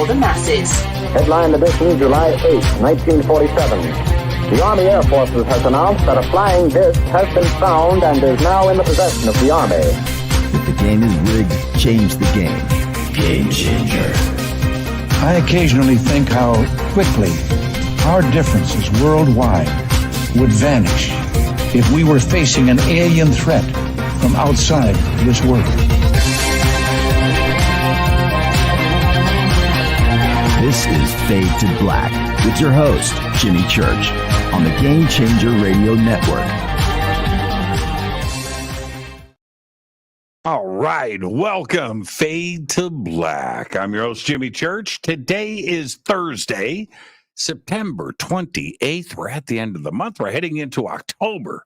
for the masses. Headline edition, July 8, 1947. The Army Air Forces has announced that a flying disc has been found and is now in the possession of the Army. If the game is rigged, change the game. Game changer. I occasionally think how quickly our differences worldwide would vanish if we were facing an alien threat from outside this world. This is Fade to Black with your host, Jimmy Church, on the Game Changer Radio Network. All right, welcome, Fade to Black. I'm your host, Jimmy Church. Today is Thursday, September 28th. We're at the end of the month. We're heading into October.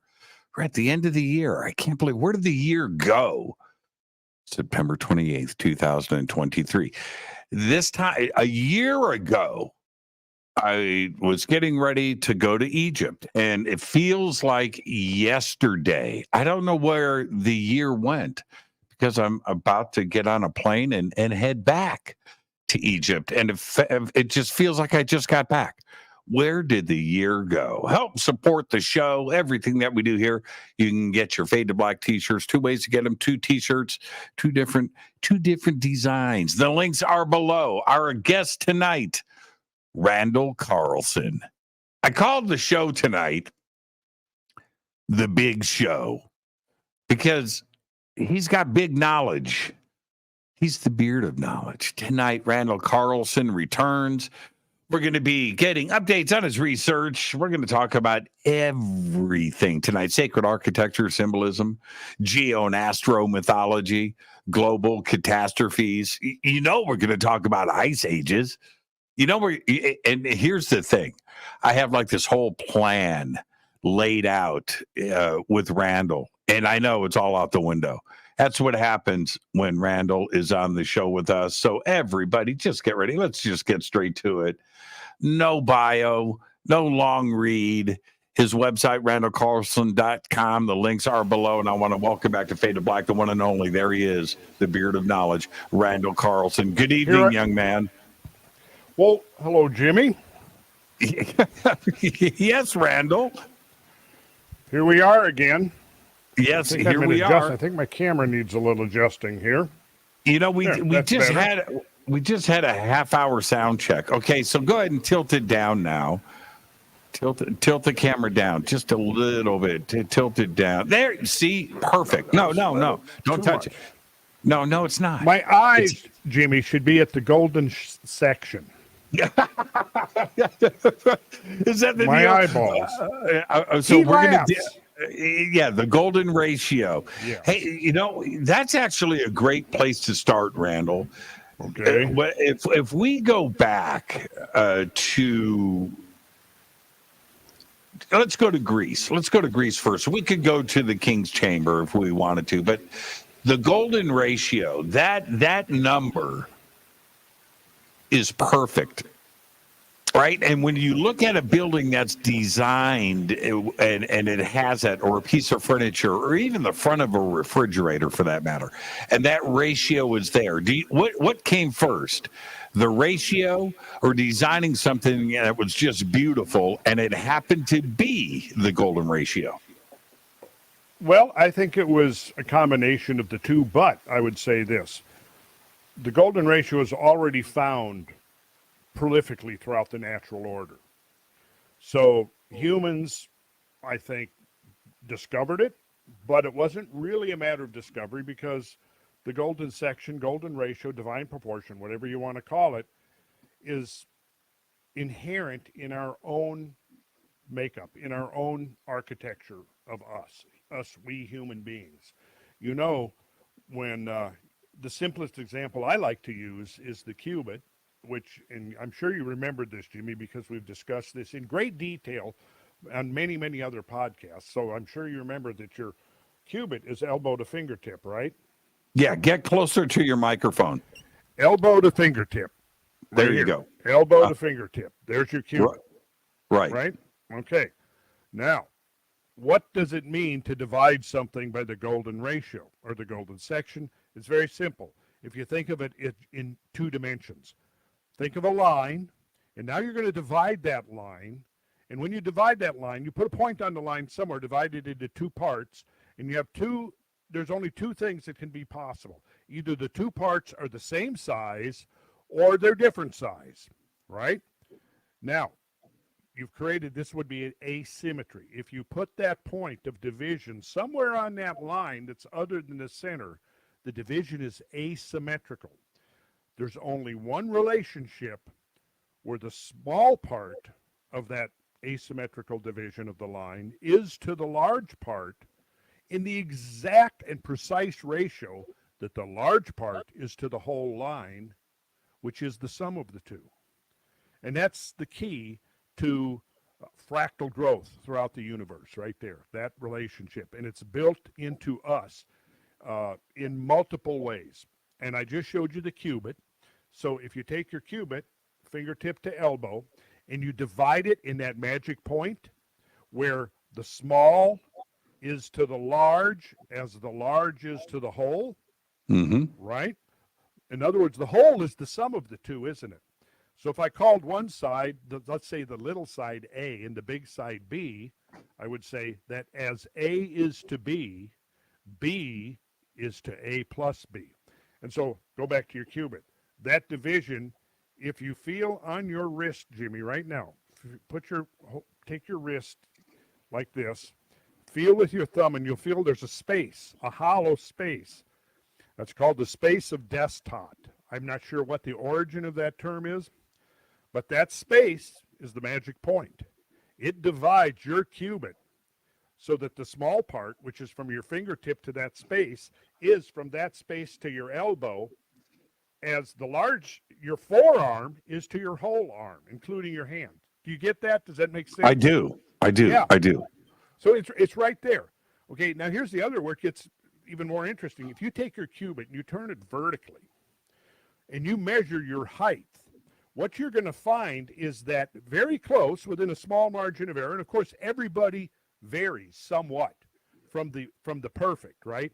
We're at the end of the year. I can't believe, where did the year go? September 28th, 2023. This time, a year ago, I was getting ready to go to Egypt, and it feels like yesterday. I don't know where the year went because I'm about to get on a plane and head back to Egypt, and it just feels like I just got back. Where did the year go? Help support the show, everything that we do here. You can get your Fade to Black t-shirts. Two ways to get them: 2 t-shirts, two different designs. The links are below. Our guest tonight, Randall Carlson. I called the show tonight The Big Show because he's got big knowledge. He's the beard of knowledge. Tonight, Randall Carlson returns. We're going to be getting updates on his research. We're going to talk about everything tonight: sacred architecture, symbolism, geo and astro-mythology, global catastrophes. You know, we're going to talk about ice ages. You know, and here's the thing. I have like this whole plan laid out with Randall, and I know it's all out the window. That's what happens when Randall is on the show with us. So everybody, just get ready. Let's just get straight to it. No bio, no long read. His website, randallcarlson.com. The links are below. And I want to welcome back to Fade to Black, the one and only. There he is, the beard of knowledge, Randall Carlson. Good evening, young man. Well, hello, Jimmy. Yes, Randall. Here we are again. Yes, here we are. I think my camera needs a little adjusting here. You know, we just had a half-hour sound check. Okay, so go ahead and tilt it down now. Tilt the camera down just a little bit. Tilt it down. There, see? Perfect. No. Don't touch it. No, it's not. My eyes, Jimmy, should be at the golden section. Is that the my deal? Eyeballs. So we're going to the golden ratio. Yes. Hey, you know, that's actually a great place to start, Randall. Okay. If we go back to, let's go to Greece. Let's go to Greece first. We could go to the King's Chamber if we wanted to, but the golden ratio, that number is perfect. Right. And when you look at a building that's designed and it has that, or a piece of furniture, or even the front of a refrigerator for that matter, and that ratio is there. What came first? The ratio or designing something that was just beautiful and it happened to be the golden ratio? Well, I think it was a combination of the two, but I would say this. The golden ratio is already found prolifically throughout the natural order. So humans, I think, discovered it, but it wasn't really a matter of discovery because the golden section, golden ratio, divine proportion, whatever you want to call it, is inherent in our own makeup, in our own architecture of us, we human beings. You know, when the simplest example I like to use is the cubit, which, and I'm sure you remembered this, Jimmy, because we've discussed this in great detail on many, many other podcasts. So I'm sure you remember that your cubit is elbow to fingertip, right? Yeah, get closer to your microphone. Elbow to fingertip. There you go. Elbow to fingertip. There's your cubit. Right. Right? Okay. Now, what does it mean to divide something by the golden ratio or the golden section? It's very simple. If you think of it in 2 dimensions, think of a line, and now you're going to divide that line. And when you divide that line, you put a point on the line somewhere, divide it into two parts, and you have there's only two things that can be possible. Either the two parts are the same size or they're different size, right? Now, you've created, this would be an asymmetry. If you put that point of division somewhere on that line that's other than the center, the division is asymmetrical. There's only one relationship where the small part of that asymmetrical division of the line is to the large part in the exact and precise ratio that the large part is to the whole line, which is the sum of the two. And that's the key to fractal growth throughout the universe right there, that relationship. And it's built into us in multiple ways. And I just showed you the cubit. So if you take your cubit, fingertip to elbow, and you divide it in that magic point where the small is to the large as the large is to the whole, right? In other words, the whole is the sum of the two, isn't it? So if I called one side, let's say the little side A and the big side B, I would say that as A is to B, B is to A plus B. And so go back to your cubit. That division, if you feel on your wrist, Jimmy, right now, take your wrist like this, feel with your thumb, and you'll feel there's a space, a hollow space. That's called the space of Destot. I'm not sure what the origin of that term is, but that space is the magic point. It divides your cubit so that the small part, which is from your fingertip to that space, is from that space to your elbow, as the large, your forearm is to your whole arm, including your hand. Do you get that? Does that make sense? I do. Yeah. I do. So it's right there. Okay, now here's the other where it gets even more interesting. If you take your cubit and you turn it vertically and you measure your height, what you're going to find is that very close, within a small margin of error, and of course everybody varies somewhat from the perfect, right?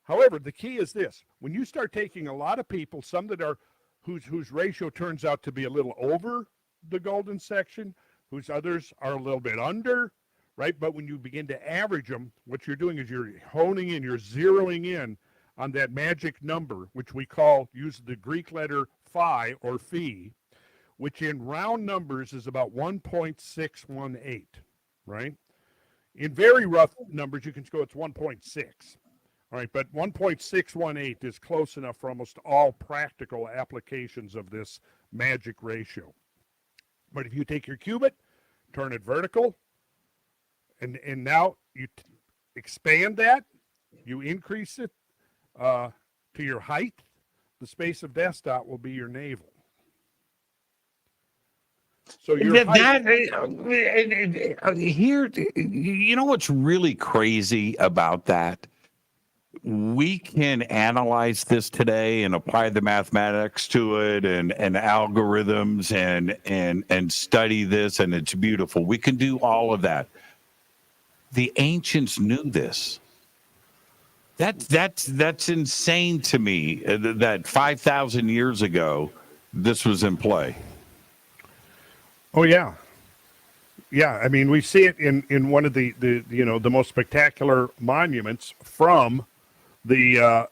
However, the key is this: when you start taking a lot of people, some that are whose ratio turns out to be a little over the golden section, whose others are a little bit under, right? But when you begin to average them, what you're doing is you're honing in, you're zeroing in on that magic number, which we use the Greek letter phi or phi, which in round numbers is about 1.618, right? In very rough numbers, you can go, it's 1.6. All right, but 1.618 is close enough for almost all practical applications of this magic ratio. But if you take your cubit, turn it vertical, and now you expand that, you increase it to your height, the space of Destot will be your navel. So your here, you know what's really crazy about that? We can analyze this today and apply the mathematics to it and algorithms and study this, and it's beautiful. We can do all of that. The ancients knew this. That's insane to me that 5,000 years ago this was in play. Oh yeah. Yeah, I mean, we see it in one of the most spectacular monuments from the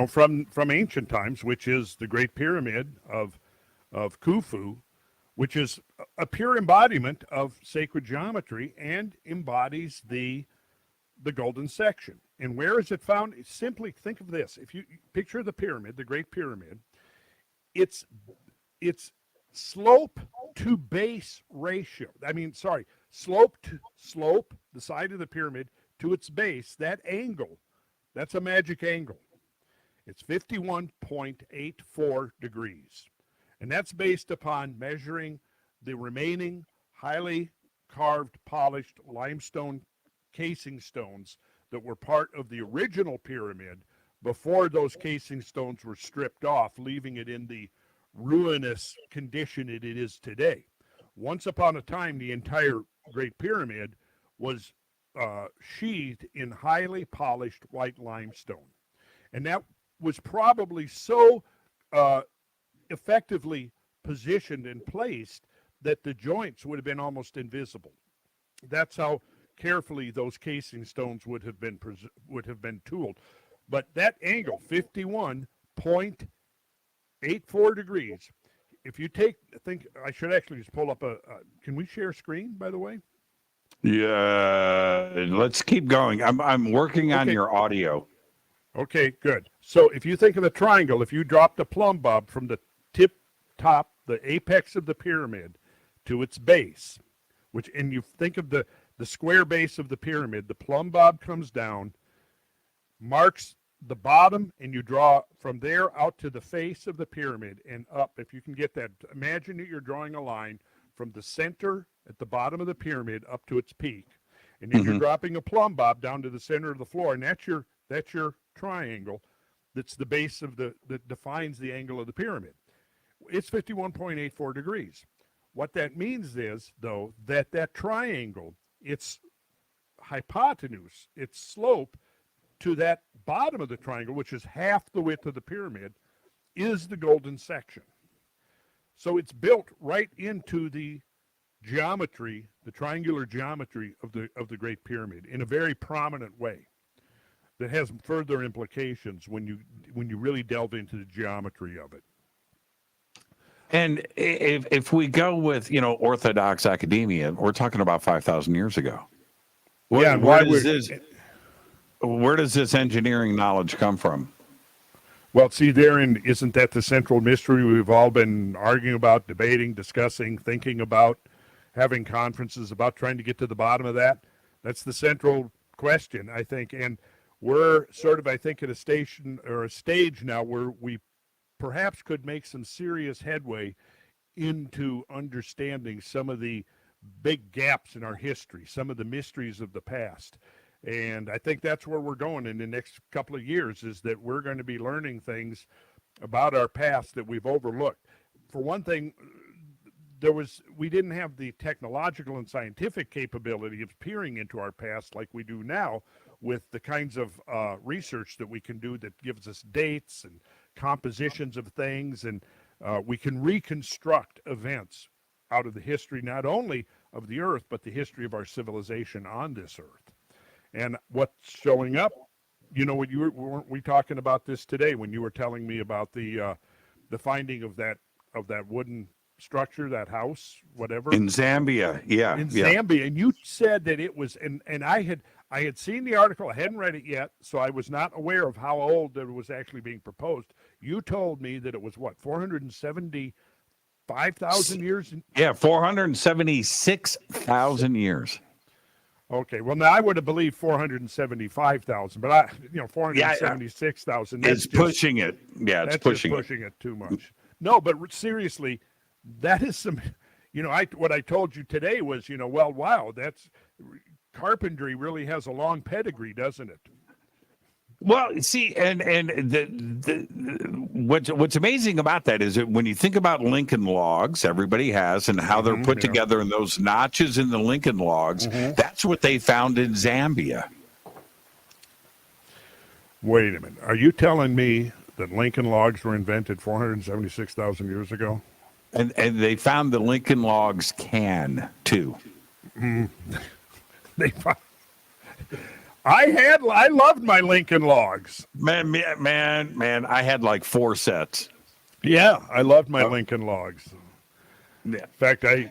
from ancient times, which is the Great Pyramid of Khufu, which is a pure embodiment of sacred geometry and embodies the golden section. And where is it found? Simply think of this: if you picture the pyramid, the Great Pyramid, it's slope to base ratio. Slope to slope, the side of the pyramid to its base, that angle, that's a magic angle. It's 51.84 degrees. And that's based upon measuring the remaining highly carved, polished limestone casing stones that were part of the original pyramid before those casing stones were stripped off, leaving it in the ruinous condition it is today. Once upon a time, the entire Great Pyramid was sheathed in highly polished white limestone. And that was probably so effectively positioned and placed that the joints would have been almost invisible. That's how carefully those casing stones would have been tooled. But that angle, 51.84 degrees. If you think I should actually just pull up can we share screen, by the way? Yeah, let's keep going. I'm working on your audio. Okay, good. So if you think of a triangle, if you dropped a plumb bob from the top, the apex of the pyramid to its base, and you think of the square base of the pyramid, the plumb bob comes down, marks the bottom, and you draw from there out to the face of the pyramid and up. If you can get that, imagine that you're drawing a line from the center at the bottom of the pyramid up to its peak, and then you're dropping a plumb bob down to the center of the floor, and that's your triangle. That's the base of that defines the angle of the pyramid. It's 51.84 degrees. What that means is, though, that triangle, its hypotenuse, its slope to that bottom of the triangle, which is half the width of the pyramid, is the golden section. So it's built right into the geometry, the triangular geometry of the Great Pyramid in a very prominent way that has further implications when you really delve into the geometry of it. And if we go with, Orthodox academia, we're talking about 5,000 years ago. Where does this engineering knowledge come from? Well, see, isn't that the central mystery we've all been arguing about, debating, discussing, thinking about, having conferences about, trying to get to the bottom of that? That's the central question, I think. And we're sort of, I think, at a stage now where we perhaps could make some serious headway into understanding some of the big gaps in our history, some of the mysteries of the past. And I think that's where we're going in the next couple of years, is that we're going to be learning things about our past that we've overlooked. For one thing, we didn't have the technological and scientific capability of peering into our past like we do now, with the kinds of research that we can do that gives us dates and compositions of things, and we can reconstruct events out of the history, not only of the Earth, but the history of our civilization on this Earth. And what's showing up, weren't we talking about this today when you were telling me about the finding of that wooden structure, that house, whatever, in Zambia? Yeah, Zambia, and you said that it was, and I had seen the article. I hadn't read it yet, so I was not aware of how old it was actually being proposed. You told me that it was 475,000 years. Yeah, 476,000 years. Okay, well, now I would have believed 475,000, but 476,000. It's pushing it. Yeah, it's pushing it too much. No, but seriously, that is some. What I told you today was, wow, that's carpentry really has a long pedigree, doesn't it? Well, see, and what's amazing about that is that when you think about Lincoln logs, everybody has, and how they're put together, and those notches in the Lincoln logs, that's what they found in Zambia. Wait a minute. Are you telling me that Lincoln logs were invented 476,000 years ago? And they found the Lincoln logs can, too. They found... I loved my Lincoln logs. Man, I had like 4 sets. Yeah, I loved my Lincoln logs. Yeah. In fact, I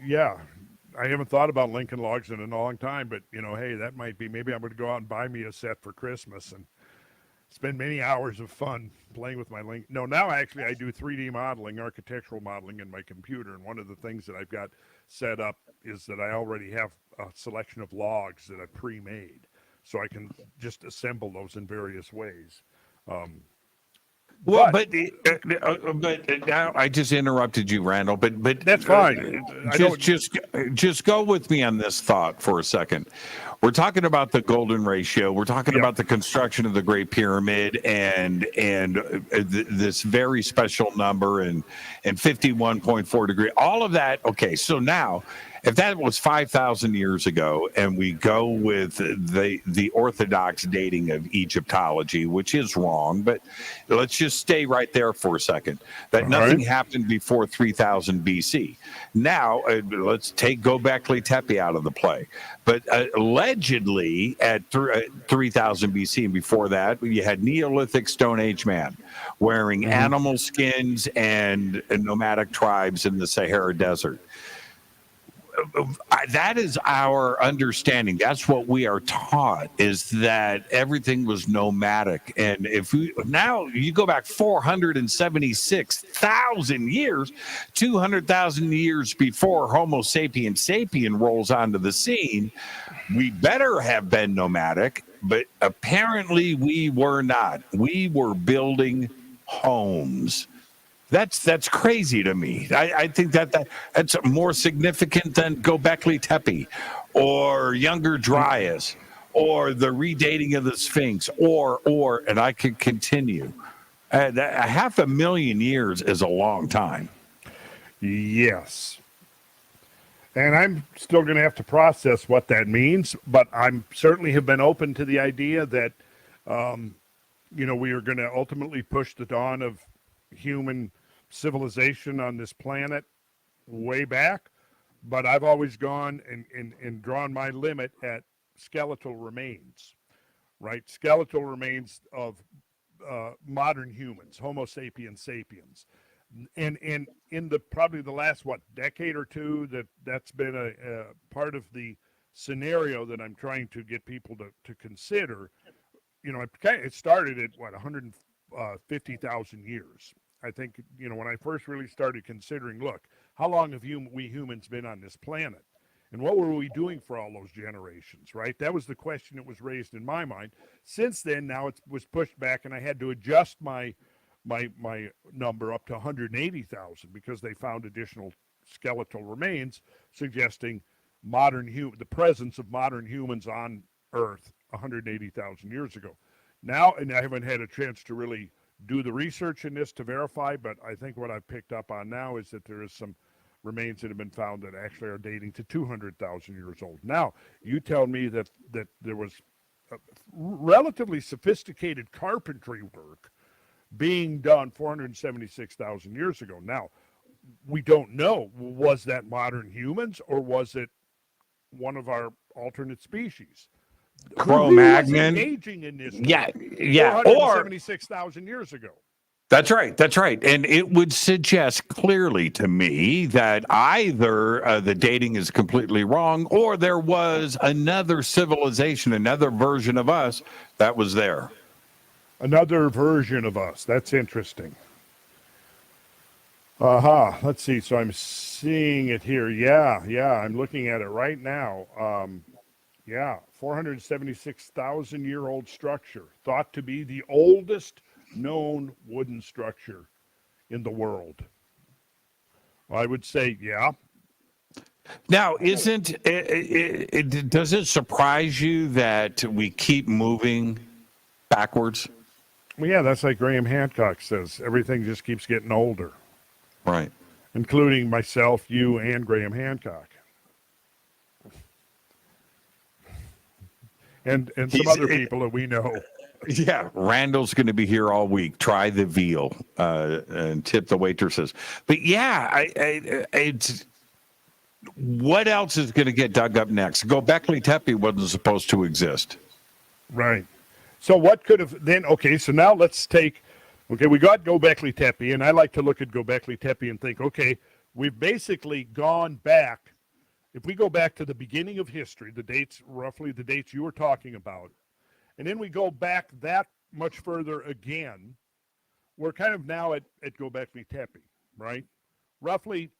haven't thought about Lincoln logs in a long time, but hey, that might be, maybe I'm going to go out and buy me a set for Christmas and spend many hours of fun playing with my Lincoln. No, now actually I do 3D modeling, architectural modeling in my computer, and one of the things that I've got set up is that I already have a selection of logs that I've pre-made. So I can just assemble those in various ways. But now I just interrupted you, Randall. But that's fine. Just go with me on this thought for a second. We're talking about the golden ratio. We're talking about the construction of the Great Pyramid and this very special number and 51.4 degree. All of that. Okay, so now, if that was 5,000 years ago, and we go with the orthodox dating of Egyptology, which is wrong, but let's just stay right there for a second, that nothing happened before 3000 BC. Now, let's take Gobekli Tepe out of the play. But allegedly, at 3000 BC and before that, you had Neolithic Stone Age man wearing animal skins and nomadic tribes in the Sahara Desert. That is our understanding. That's what we are taught, is that everything was nomadic. And if now you go back 476,000 years, 200,000 years before Homo sapien sapien rolls onto the scene, we better have been nomadic, but apparently we were not. We were building homes. That's crazy to me. I think that's more significant than Gobekli Tepe or Younger Dryas or the redating of the Sphinx or and I could continue. 500,000 years is a long time. Yes. And I'm still going to have to process what that means, but I'm certainly have been open to the idea that, we are going to ultimately push the dawn of human civilization on this planet way back, but I've always gone and drawn my limit at skeletal remains, right? Skeletal remains of modern humans, Homo sapiens sapiens. And in the probably the last decade or two, that's been a part of the scenario that I'm trying to get people to consider. It started at 150,000 years. I think, when I first really started considering, look, how long have we humans been on this planet? And what were we doing for all those generations, right? That was the question that was raised in my mind. Since then, now it was pushed back, and I had to adjust my number up to 180,000 because they found additional skeletal remains suggesting the presence of modern humans on Earth 180,000 years ago. Now, and I haven't had a chance to really do the research in this to verify, but I think what I've picked up on now is that there is some remains that have been found that actually are dating to 200,000 years old. Now, you tell me that there was relatively sophisticated carpentry work being done 476,000 years ago. Now, we don't know, was that modern humans or was it one of our alternate species? Cro-Magnon. Engaging in this. Yeah. 476,000 years ago. That's right. And it would suggest clearly to me that either the dating is completely wrong or there was another civilization, another version of us that was there. Another version of us. That's interesting. Let's see. So I'm seeing it here. Yeah. I'm looking at it right now. 476,000-year-old structure, thought to be the oldest known wooden structure in the world. I would say, yeah. Now, does it surprise you that we keep moving backwards? Well, yeah, that's like Graham Hancock says. Everything just keeps getting older. Right. Including myself, you, and Graham Hancock. And some other people that we know. Yeah, Randall's going to be here all week. Try the veal and tip the waitresses. But yeah, it's what else is going to get dug up next? Gobekli Tepe wasn't supposed to exist. Right. So what could have then? Okay, so now let's take. Okay, we got Gobekli Tepe, and I like to look at Gobekli Tepe and think, okay, we've basically gone back. If we go back to the beginning of history, roughly the dates you were talking about, and then we go back that much further again, we're kind of now at Gobekli Tepe, right? Roughly,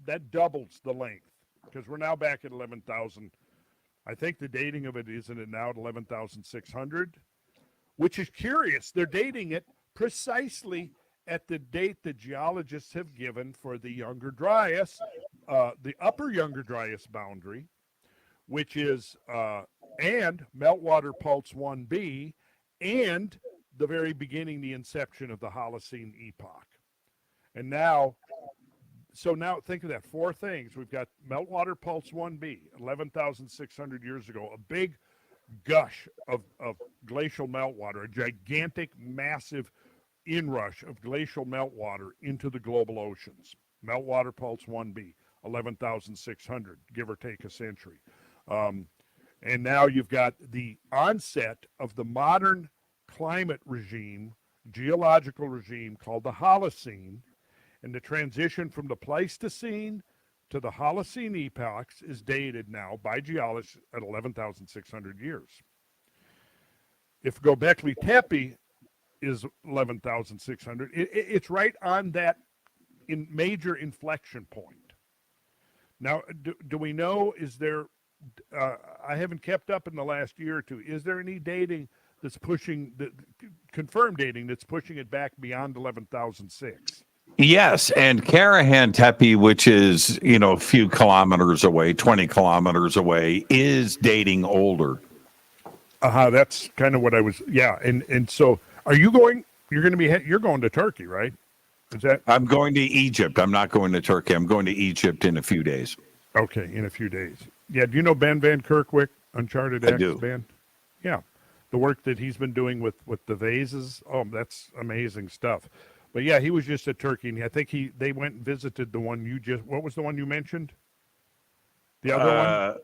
that doubles the length because we're now back at 11,000. I think the dating of it isn't it now at 11,600, which is curious. They're dating it precisely at the date that geologists have given for the Younger Dryas, the upper Younger Dryas boundary, which is and meltwater pulse 1b, and the very beginning, the inception of the Holocene epoch. And now so now think of that. Four things. We've got meltwater pulse 1b, 11,600 years ago, a big gush of glacial meltwater, a gigantic, massive inrush of glacial meltwater into the global oceans. Meltwater pulse 1b, 11,600, give or take a century. And now you've got the onset of the modern climate regime, geological regime called the Holocene, and the transition from the Pleistocene to the Holocene epochs is dated now by geologists at 11,600 years. If Gobekli Tepe is 11,600, it's right on that major inflection point. Now, do we know, is there, I haven't kept up in the last year or two, is there any dating that's pushing, confirmed dating that's pushing it back beyond 11,006? Yes, and Karahan Tepe, which is, a few kilometers away, 20 kilometers away, is dating older. That's kind of what I was, yeah. And so are you going, you're going to Turkey, right? Is that? I'm going to Egypt. I'm not going to Turkey. I'm going to Egypt in a few days. Okay, in a few days. Yeah, do you know Ben Van Kerkwyk, Uncharted X band? Yeah, the work that he's been doing with the vases. Oh, that's amazing stuff. But yeah, he was just at Turkey, and I think they went and visited the one what was the one you mentioned? The other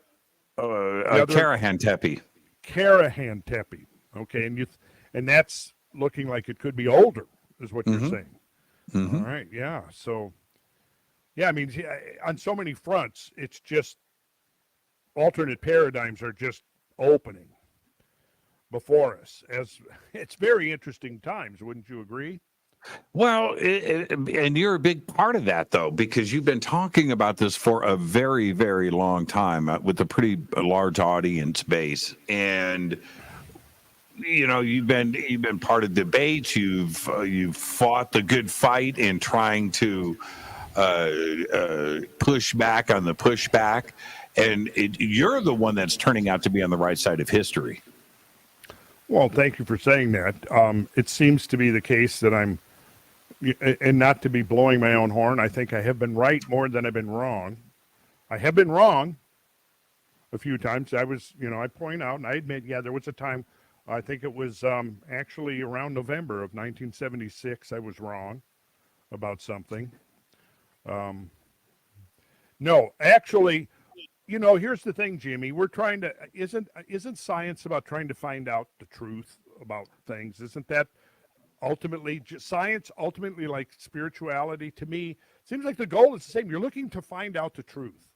one? Karahan Tepe. Karahan Tepe. Okay, and that's looking like it could be older, is what you're saying. Mm-hmm. All right, yeah. So, yeah, I mean, on so many fronts, it's just alternate paradigms are just opening before us. As it's very interesting times, wouldn't you agree? Well, and you're a big part of that, though, because you've been talking about this for a very, very long time with a pretty large audience base, and you've been part of debates. You've fought the good fight in trying to push back on the pushback, and you're the one that's turning out to be on the right side of history. Well, thank you for saying that. It seems to be the case that I'm. And not to be blowing my own horn, I think I have been right more than I've been wrong. I have been wrong a few times. I point out, and I admit, yeah, there was a time, I think it was actually around November of 1976, I was wrong about something. No, actually, here's the thing, Jimmy. We're trying to, isn't science about trying to find out the truth about things? Isn't that ultimately science, ultimately like spirituality? To me, seems like the goal is the same. You're looking to find out the truth,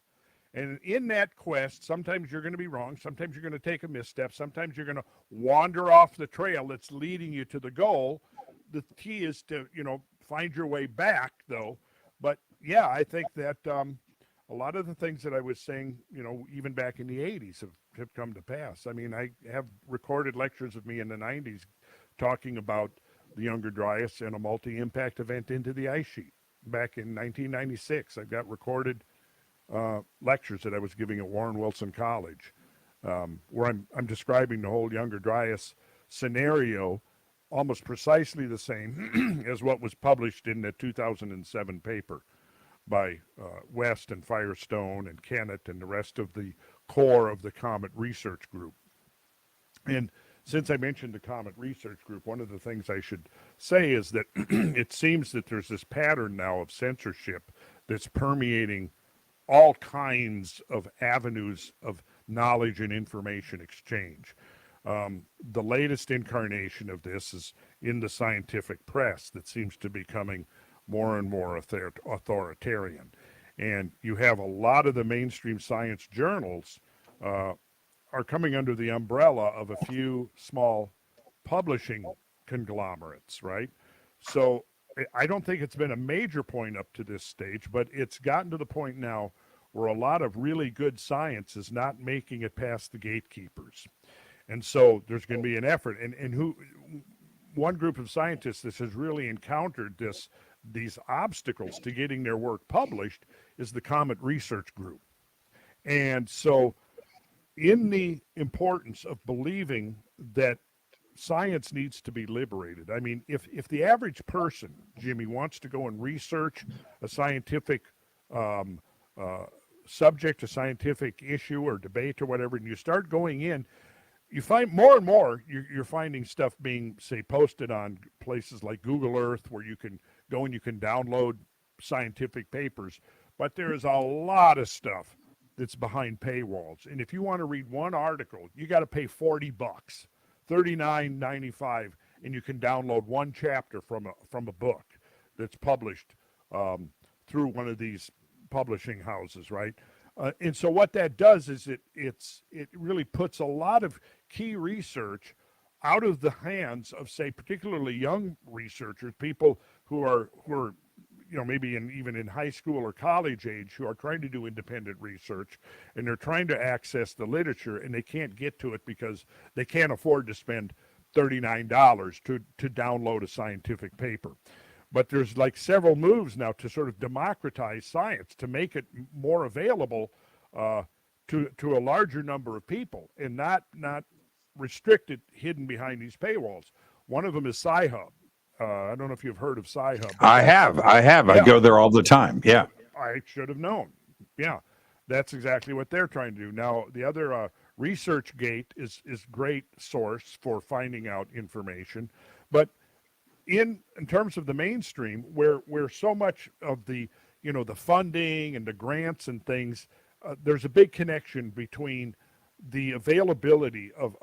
and in that quest, sometimes you're going to be wrong, sometimes you're going to take a misstep, sometimes you're going to wander off the trail that's leading you to the goal. The key is to find your way back, though. But yeah, I think that a lot of the things that I was saying, even back in the 80s have come to pass. I mean, I have recorded lectures of me in the 90s talking about the Younger Dryas and a multi-impact event into the ice sheet back in 1996. I've got recorded lectures that I was giving at Warren Wilson College, where I'm describing the whole Younger Dryas scenario, almost precisely the same as what was published in the 2007 paper by West and Firestone and Kennett and the rest of the core of the Comet Research Group. And since I mentioned the Comet Research Group, one of the things I should say is that it seems that there's this pattern now of censorship that's permeating all kinds of avenues of knowledge and information exchange. The latest incarnation of this is in the scientific press that seems to be becoming more and more authoritarian. And you have a lot of the mainstream science journals are coming under the umbrella of a few small publishing conglomerates, right? So I don't think it's been a major point up to this stage, but it's gotten to the point now where a lot of really good science is not making it past the gatekeepers. And so there's going to be an effort. And one group of scientists that has really encountered these obstacles to getting their work published is the Comet Research Group. And so in the importance of believing that science needs to be liberated. I mean, if the average person, Jimmy, wants to go and research a scientific subject, a scientific issue or debate or whatever, and you start going in, you find more and more you're finding stuff being, say, posted on places like Google Earth, where you can go and you can download scientific papers. But there's a lot of stuff that's behind paywalls. And if you want to read one article, you got to pay $40, $39.95, and you can download one chapter from a book that's published through one of these publishing houses, right? And so what that does is it really puts a lot of key research out of the hands of, say, particularly young researchers, people who are maybe even in high school or college age, who are trying to do independent research, and they're trying to access the literature, and they can't get to it because they can't afford to spend $39 to download a scientific paper. But there's like several moves now to sort of democratize science, to make it more available to a larger number of people, and not restricted, hidden behind these paywalls. One of them is Sci-Hub. I don't know if you've heard of Sci-Hub. I have. Yeah. I go there all the time. Yeah. I should have known. Yeah, that's exactly what they're trying to do. Now, the other ResearchGate is great source for finding out information, but in terms of the mainstream, where so much of the the funding and the grants and things, there's a big connection between the availability of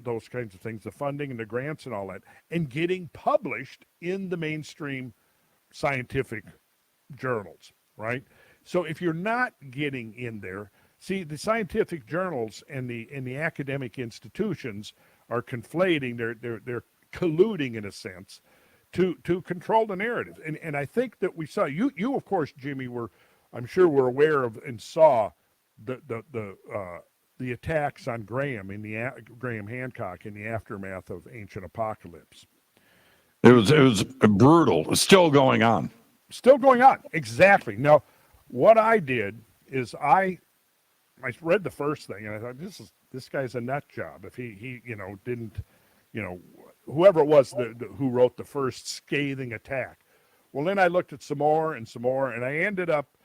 those kinds of things, the funding and the grants and all that, and getting published in the mainstream scientific journals, right? So if you're not getting in there, see, the scientific journals and the academic institutions are conflating, they're colluding in a sense to control the narrative. And I think that we saw, you of course, Jimmy, I'm sure were aware of and saw the attacks on Graham Hancock in the aftermath of Ancient Apocalypse. It was brutal. It's still going on. Still going on. Exactly. Now, what I did is I read the first thing, and I thought, this guy's a nut job. If he didn't, whoever it was who wrote the first scathing attack. Well, then I looked at some more, and I ended up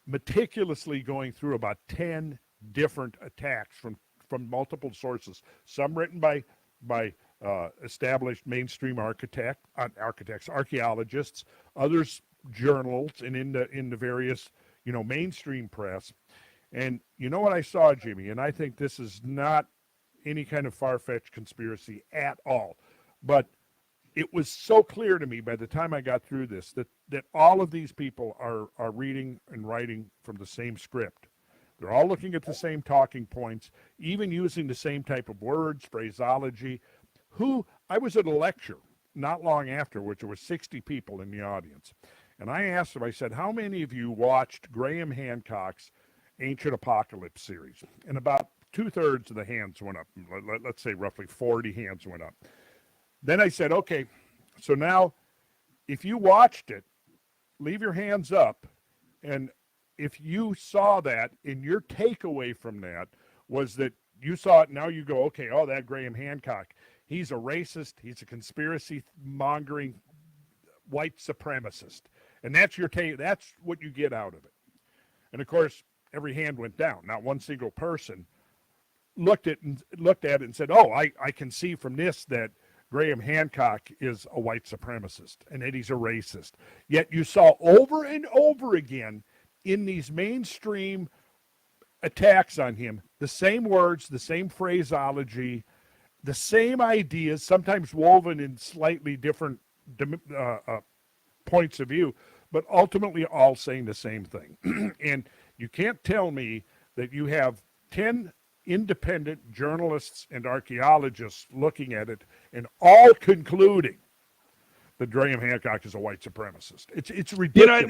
meticulously going through about 10 different attacks from multiple sources, some written by established mainstream archaeologists, others journals, and in the various mainstream press. And you know what I saw, Jimmy, and I think this is not any kind of far-fetched conspiracy at all, but it was so clear to me by the time I got through this that all of these people are reading and writing from the same script. They're all looking at the same talking points, even using the same type of words, phraseology. I was at a lecture not long after, which there was 60 people in the audience. And I asked them, I said, how many of you watched Graham Hancock's Ancient Apocalypse series? And about 2/3 of the hands went up. Let's say roughly 40 hands went up. Then I said, okay, so now if you watched it, leave your hands up. And if you saw that, and your takeaway from that was that you saw it, now you go, okay, that Graham Hancock, he's a racist, he's a conspiracy mongering white supremacist. And that's your take, that's what you get out of it. And of course, every hand went down. Not one single person looked at it and said, I can see from this that Graham Hancock is a white supremacist and that he's a racist. Yet you saw over and over again in these mainstream attacks on him, the same words, the same phraseology, the same ideas, sometimes woven in slightly different points of view, but ultimately all saying the same thing. And you can't tell me that you have 10 independent journalists and archaeologists looking at it and all concluding that Graham Hancock is a white supremacist. It's ridiculous.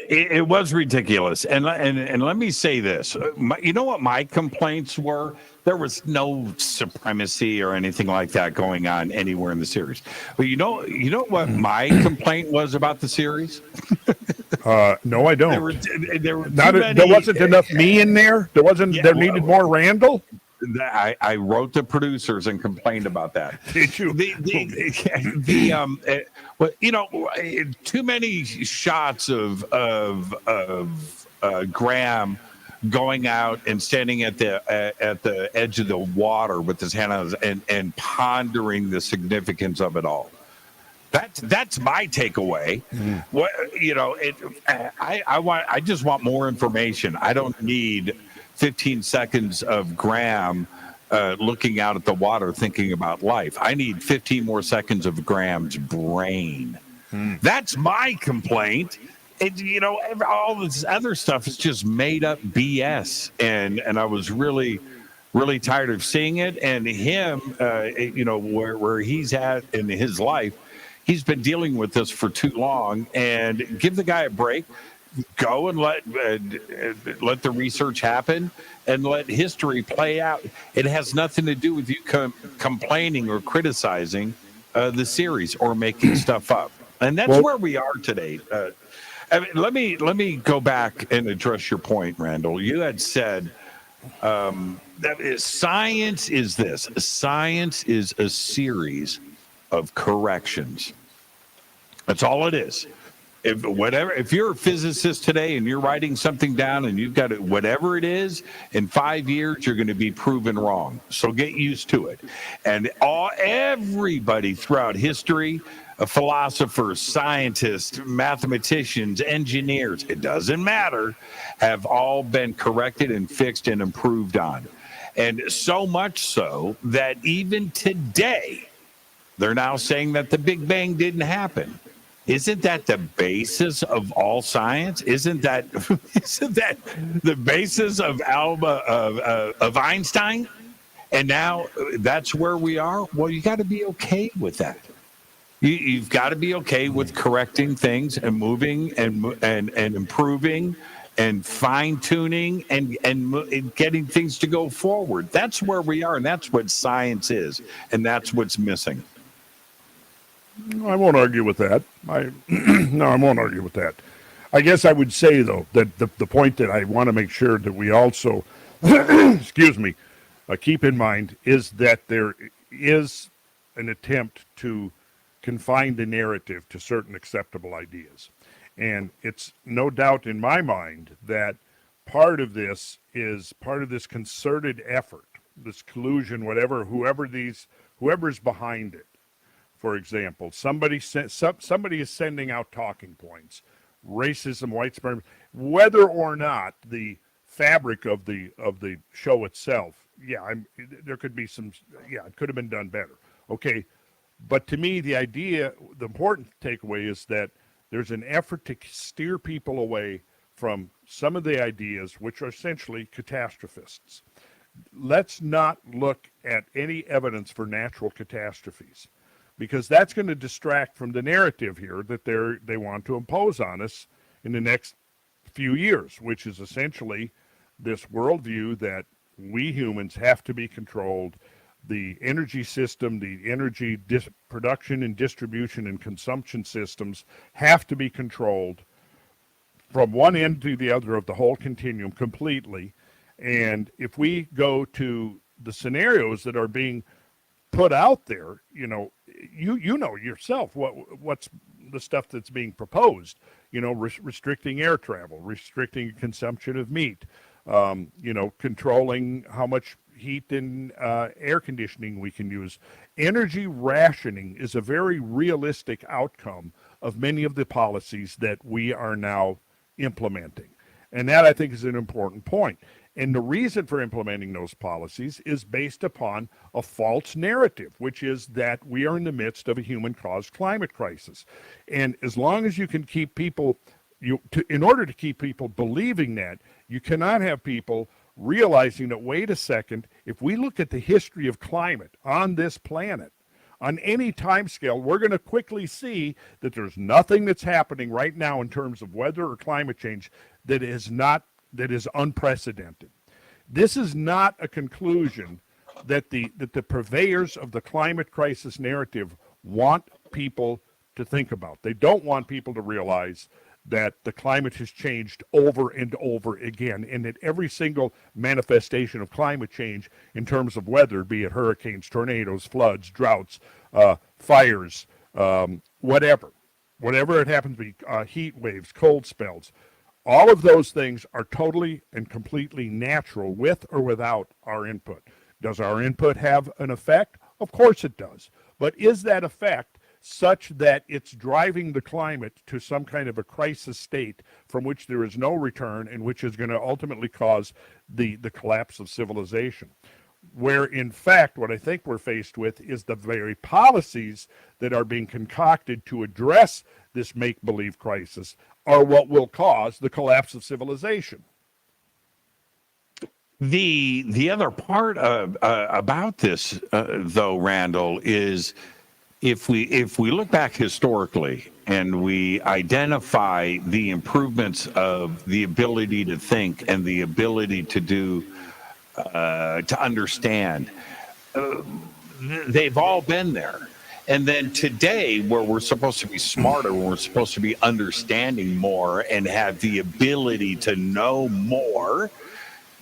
It was ridiculous. And let me say this. You know what my complaints were? There was no supremacy or anything like that going on anywhere in the series. But you know what my complaint was about the series? No, I don't. There wasn't enough me in there. There needed more Randall. I wrote the producers and complained about that. Did you? Too many shots of Graham going out and standing at the edge of the water with his hand on and pondering the significance of it all. That's my takeaway. What I just want more information. I don't need 15 seconds of Graham looking out at the water thinking about life. I need 15 more seconds of Graham's brain. That's my complaint. All this other stuff is just made up BS, and I was really tired of seeing it. And him, where he's at in his life, he's been dealing with this for too long. And give the guy a break. Go and let the research happen and let history play out. It has nothing to do with you complaining or criticizing the series or making stuff up. And that's where we are today. Let me go back and address your point, Randall. You had said that science is this. Science is a series of corrections. That's all it is. If you're a physicist today and you're writing something down and you've got it, whatever it is, in 5 years you're going to be proven wrong. So get used to it. And everybody throughout history, philosophers, scientists, mathematicians, engineers, it doesn't matter, have all been corrected and fixed and improved on. And so much so that even today, they're now saying that the Big Bang didn't happen. Isn't that the basis of all science? Isn't that the basis of of Einstein? And now that's where we are. Well, you got to be okay with that. You've got to be okay with correcting things and moving and improving and fine tuning and getting things to go forward. That's where we are, and that's what science is, and that's what's missing. I won't argue with that. No, I won't argue with that. I guess I would say, though, that the point that I want to make sure that we also, keep in mind is that there is an attempt to confine the narrative to certain acceptable ideas. And it's no doubt in my mind that part of this concerted effort, this collusion, whoever's behind it. For example, somebody is sending out talking points, racism, white supremacy, whether or not the fabric of the show itself. There could be it could have been done better. Okay, but to me, the important takeaway is that there's an effort to steer people away from some of the ideas which are essentially catastrophists. Let's not look at any evidence for natural catastrophes, because that's going to distract from the narrative here that they want to impose on us in the next few years, which is essentially this worldview that we humans have to be controlled. The energy system, the energy production and distribution and consumption systems have to be controlled from one end to the other of the whole continuum completely. And if we go to the scenarios that are being put out there, you know yourself what's the stuff that's being proposed, restricting air travel, restricting consumption of meat, controlling how much heat and air conditioning we can use. Energy rationing is a very realistic outcome of many of the policies that we are now implementing. And that, I think, is an important point. And the reason for implementing those policies is based upon a false narrative, which is that we are in the midst of a human-caused climate crisis. And as long as you can keep people, in order to keep people believing that, you cannot have people realizing that, wait a second, if we look at the history of climate on this planet, on any time scale, we're going to quickly see that there's nothing that's happening right now in terms of weather or climate change that is unprecedented. This is not a conclusion that the purveyors of the climate crisis narrative want people to think about. They don't want people to realize that the climate has changed over and over again, and that every single manifestation of climate change in terms of weather, be it hurricanes, tornadoes, floods, droughts, fires, whatever it happens to be, heat waves, cold spells, All of those things are totally and completely natural with or without our input. Does our input have an effect? Of course it does. But is that effect such that it's driving the climate to some kind of a crisis state from which there is no return and which is going to ultimately cause the collapse of civilization? Where in fact what I think we're faced with is the very policies that are being concocted to address this make-believe crisis are what will cause the collapse of civilization. The other part about this, though, Randall, is if we look back historically and we identify the improvements of the ability to think and the ability to do to understand, they've all been there. And then today, where we're supposed to be smarter, where we're supposed to be understanding more and have the ability to know more,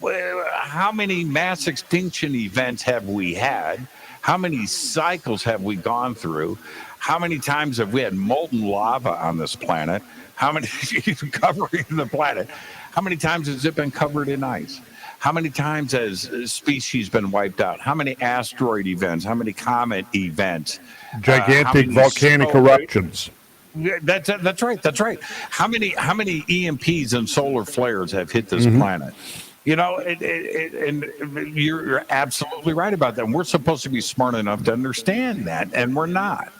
how many mass extinction events have we had? How many cycles have we gone through? How many times have we had molten lava on this planet? How many covering the planet? How many times has it been covered in ice? How many times has species been wiped out? How many asteroid events? How many comet events? Gigantic volcanic eruptions. That's right. That's right. How many EMPs and solar flares have hit this planet? You know, and you're absolutely right about that. And we're supposed to be smart enough to understand that, and we're not.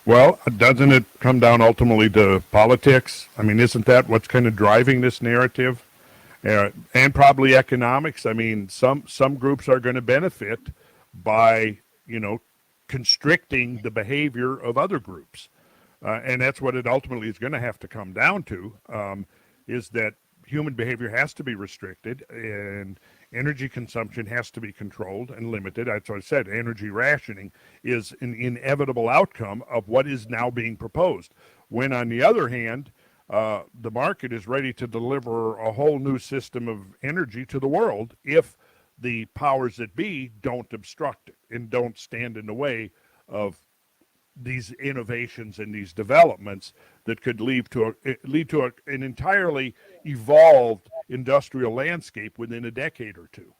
Well, doesn't it come down ultimately to politics? I mean, isn't that what's kind of driving this narrative? And probably economics. I mean, some groups are going to benefit by, constricting the behavior of other groups. And that's what it ultimately is going to have to come down to, is that human behavior has to be restricted and energy consumption has to be controlled and limited. That's what I said. Energy rationing is an inevitable outcome of what is now being proposed. When, on the other hand, the market is ready to deliver a whole new system of energy to the world if the powers that be don't obstruct it and don't stand in the way of these innovations and these developments that could lead to an entirely evolved industrial landscape within a decade or two.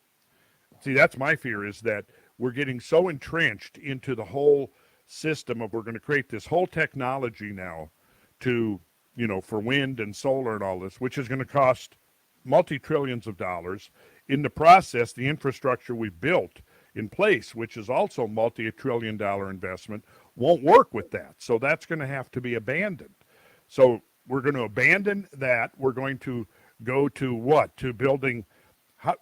See, that's my fear, is that we're getting so entrenched into the whole system of we're going to create this whole technology now to, for wind and solar and all this, which is going to cost multi-trillions of dollars. In the process, the infrastructure we've built in place, which is also multi-trillion-dollar investment, won't work with that. So that's going to have to be abandoned. So we're going to abandon that. We're going to go to what? To building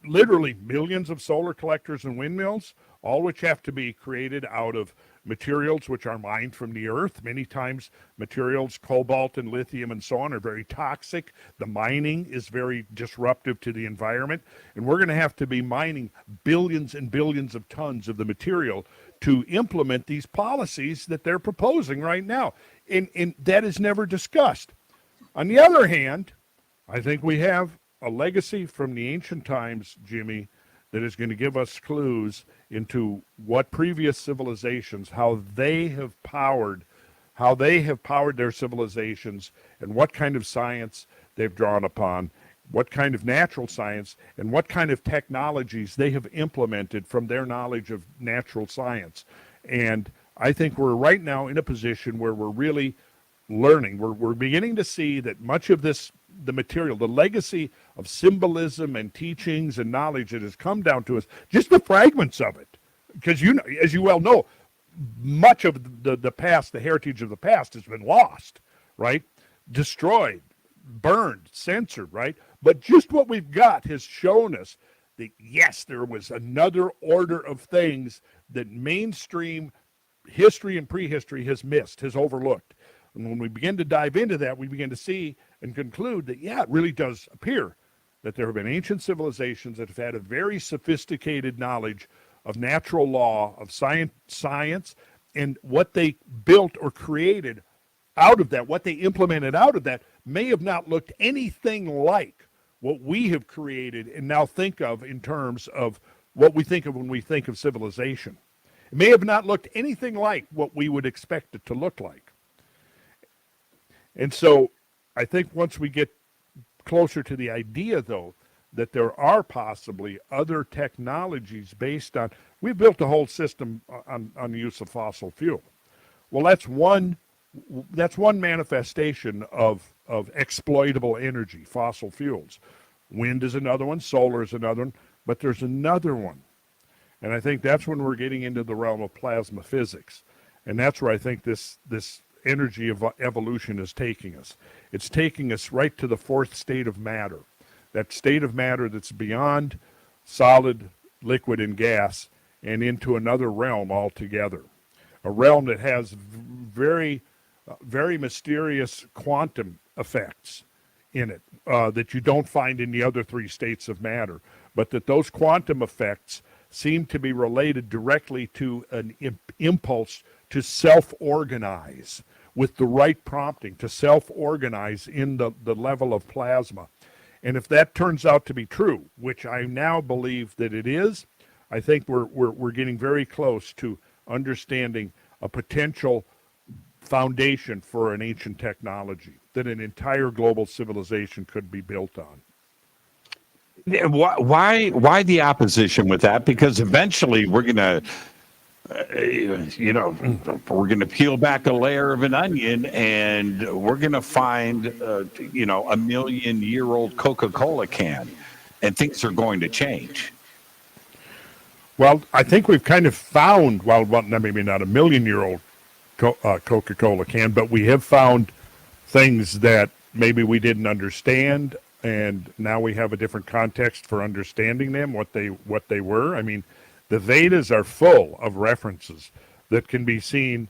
literally millions of solar collectors and windmills, all which have to be created out of materials which are mined from the earth. Many times materials, cobalt and lithium and so on, are very toxic. The mining is very disruptive to the environment. And we're going to have to be mining billions and billions of tons of the material to implement these policies that they're proposing right now. And that is never discussed. On the other hand, I think we have a legacy from the ancient times, Jimmy, that is going to give us clues into what previous civilizations, how they have powered their civilizations, and what kind of science they've drawn upon, what kind of natural science, and what kind of technologies they have implemented from their knowledge of natural science. And I think we're right now in a position where we're really learning. We're beginning to see that much of this, the material, the legacy of symbolism and teachings and knowledge that has come down to us, just the fragments of it. Because as you well know, much of the past, the heritage of the past has been lost, right? Destroyed, burned, censored, right? But just what we've got has shown us that, yes, there was another order of things that mainstream history and prehistory has missed, has overlooked. And when we begin to dive into that, we begin to see and conclude that, yeah, it really does appear that there have been ancient civilizations that have had a very sophisticated knowledge of natural law, of science, and what they built or created out of that, what they implemented out of that, may have not looked anything like what we have created and now think of in terms of what we think of when we think of civilization. It may have not looked anything like what we would expect it to look like. And so I think once we get closer to the idea, though, that there are possibly other technologies based on, we've built a whole system on the use of fossil fuel. Well, that's one manifestation of exploitable energy, fossil fuels. Wind is another one, solar is another one, but there's another one. And I think that's when we're getting into the realm of plasma physics. And that's where I think this energy of evolution is taking us. It's taking us right to the fourth state of matter, that state of matter that's beyond solid, liquid, and gas, and into another realm altogether. A realm that has very, very mysterious quantum effects in it that you don't find in the other three states of matter, but that those quantum effects seem to be related directly to an impulse to self-organize with the right prompting, to self-organize in the level of plasma. And if that turns out to be true, which I now believe that it is, I think we're getting very close to understanding a potential foundation for an ancient technology that an entire global civilization could be built on. Why the opposition with that? Because eventually we're going to, we're going to peel back a layer of an onion, and we're going to find, a 1,000,000-year-old Coca-Cola can, and things are going to change. Well, I think we've kind of found, well, maybe not 1,000,000-year-old Coca-Cola can, but we have found things that maybe we didn't understand, and now we have a different context for understanding them, what they were. I mean, the Vedas are full of references that can be seen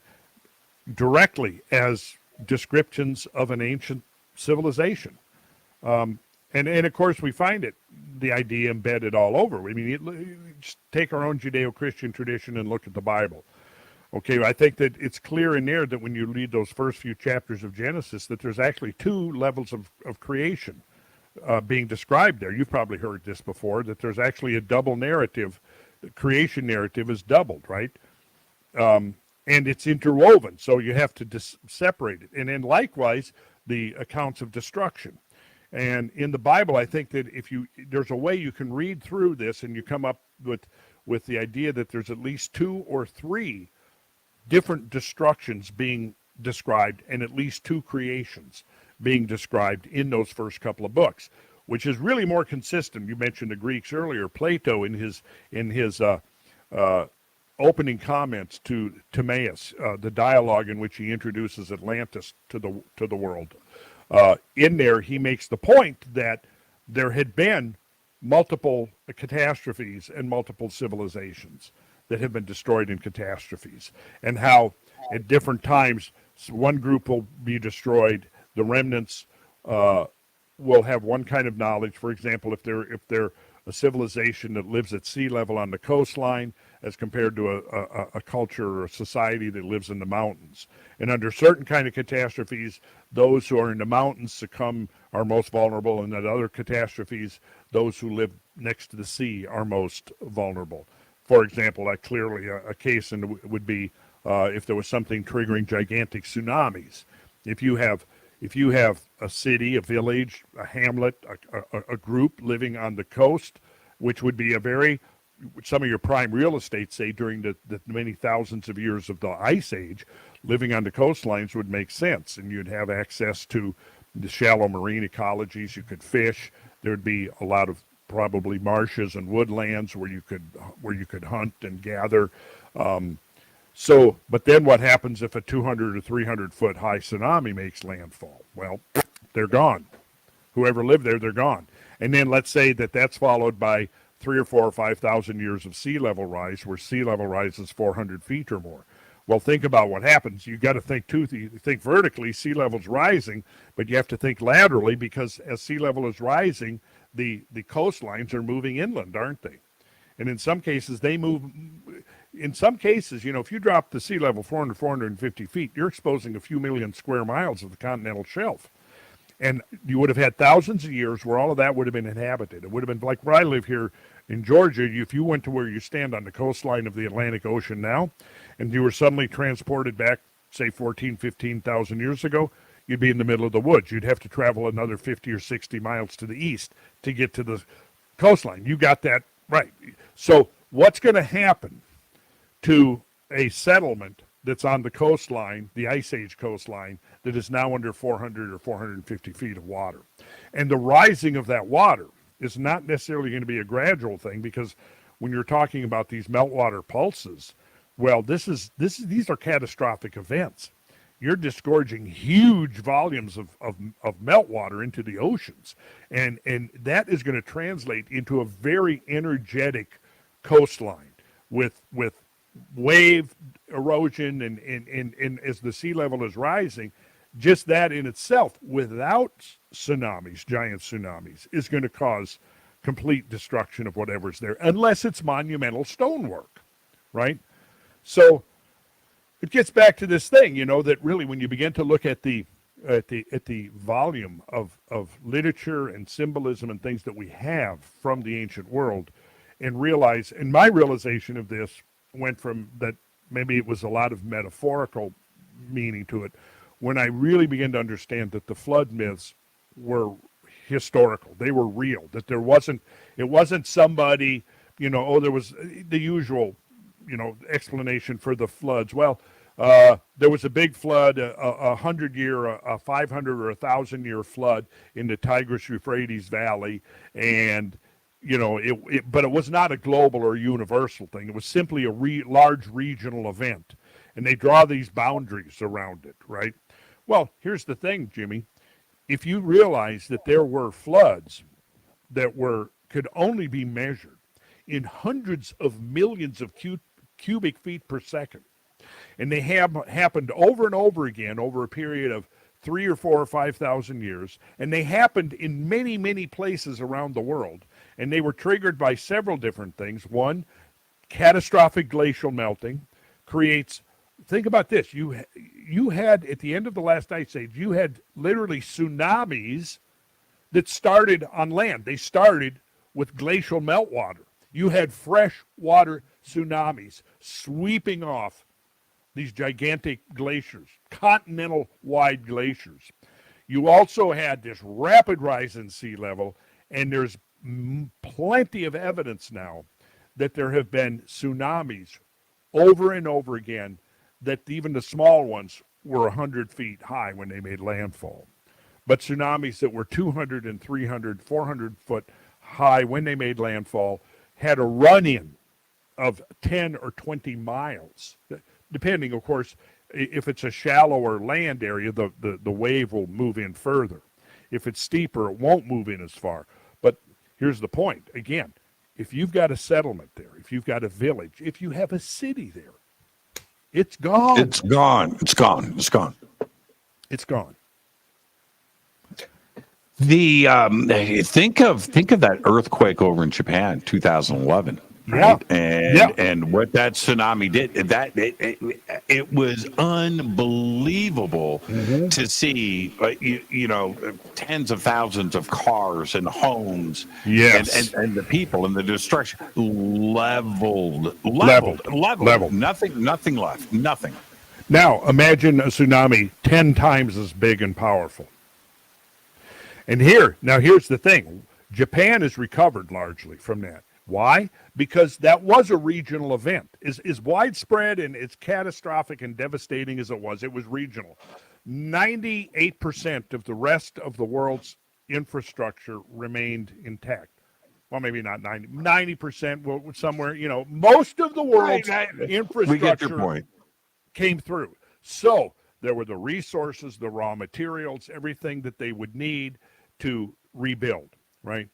directly as descriptions of an ancient civilization. And of course, we find the idea embedded all over. I mean, just take our own Judeo-Christian tradition and look at the Bible. Okay, I think that it's clear in there that when you read those first few chapters of Genesis, that there's actually two levels of creation being described there. You've probably heard this before, that there's actually a double narrative. The creation narrative is doubled, right? And it's interwoven, so you have to separate it. And then likewise, the accounts of destruction. And in the Bible, I think that there's a way you can read through this and you come up with the idea that there's at least 2 or 3 different destructions being described and at least 2 creations being described in those first couple of books, which is really more consistent. You mentioned the Greeks earlier. Plato, in his opening comments to Timaeus, the dialogue in which he introduces Atlantis to the world, in there he makes the point that there had been multiple catastrophes and multiple civilizations that have been destroyed in catastrophes, and how at different times one group will be destroyed, the remnants will have one kind of knowledge. For example, if they're a civilization that lives at sea level on the coastline as compared to a culture or a society that lives in the mountains. And under certain kind of catastrophes, those who are in the mountains are most vulnerable, and at other catastrophes, those who live next to the sea are most vulnerable. For example, clearly a case would be if there was something triggering gigantic tsunamis. If you have a city, a village, a hamlet, a group living on the coast, which would be some of your prime real estate, say during the many thousands of years of the Ice Age, living on the coastlines would make sense, and you'd have access to the shallow marine ecologies. You could fish. There'd be a lot of probably marshes and woodlands where you could hunt and gather. But then what happens if a 200 or 300 foot high tsunami makes landfall? Well, they're gone. Whoever lived there, they're gone. And then let's say that's followed by 3 or 4 or 5,000 years of sea level rise, where sea level rises 400 feet or more. Well, think about what happens. You got to think too. You think vertically, sea level's rising, but you have to think laterally, because as sea level is rising, the coastlines are moving inland, aren't they? And in some cases, they move. In some cases, if you drop the sea level 450 feet, you're exposing a few million square miles of the continental shelf. And you would have had thousands of years where all of that would have been inhabited. It would have been like where I live here in Georgia. If you went to where you stand on the coastline of the Atlantic Ocean now, and you were suddenly transported back, say 15,000 years ago, you'd be in the middle of the woods. You'd have to travel another 50 or 60 miles to the east to get to the coastline. You got that right. So what's going to happen to a settlement that's on the coastline, the Ice Age coastline, that is now under 400 or 450 feet of water? And the rising of that water is not necessarily going to be a gradual thing, because when you're talking about these meltwater pulses, well, these are catastrophic events. You're disgorging huge volumes of meltwater into the oceans, and that is going to translate into a very energetic coastline with wave erosion and as the sea level is rising. Just that in itself, without tsunamis, giant tsunamis, is going to cause complete destruction of whatever's there, unless it's monumental stonework, right? So it gets back to this thing, that really, when you begin to look at the volume of literature and symbolism and things that we have from the ancient world, and realize, and my realization of this went from that maybe it was a lot of metaphorical meaning to it, when I really began to understand that the flood myths were historical. They were real, that it wasn't somebody, there was the usual, explanation for the floods. Well, there was a big flood, a 100-year, a 500 or 1,000-year flood in the Tigris-Euphrates Valley, and but it was not a global or universal thing. It was simply a large regional event, and they draw these boundaries around it, right? Well, here's the thing, Jimmy. If you realize that there were floods that could only be measured in hundreds of millions of cubic feet per second, and they have happened over and over again over a period of 3 or 4 or 5,000 years, and they happened in many, many places around the world, and they were triggered by several different things. One, catastrophic glacial melting creates, think about this, you had, at the end of the last ice age, you had literally tsunamis that started on land. They started with glacial meltwater. You had freshwater tsunamis sweeping off these gigantic glaciers, continental-wide glaciers. You also had this rapid rise in sea level, and there's plenty of evidence now that there have been tsunamis over and over again, that even the small ones were 100 feet high when they made landfall. But tsunamis that were 200 and 300, 400 foot high when they made landfall had a run-in of 10 or 20 miles, depending, of course. If it's a shallower land area, the wave will move in further. If it's steeper, it won't move in as far. But here's the point. Again, if you've got a settlement there, if you've got a village, if you have a city there, it's gone. It's gone. It's gone. It's gone. It's gone. The think of that earthquake over in Japan, 2011. Right? Yeah. And what that tsunami did, it was unbelievable to see, tens of thousands of cars and homes, yes, and the people and the destruction leveled. Nothing left. Nothing. Now imagine a tsunami 10 times as big and powerful. And here's the thing: Japan has recovered largely from that. Why? Because that was a regional event. As widespread and as catastrophic and devastating as it was regional. 98% of the rest of the world's infrastructure remained intact. Well, maybe not 90%, well, somewhere, most of the world's infrastructure, we get your point, came through. So there were the resources, the raw materials, everything that they would need to rebuild, right?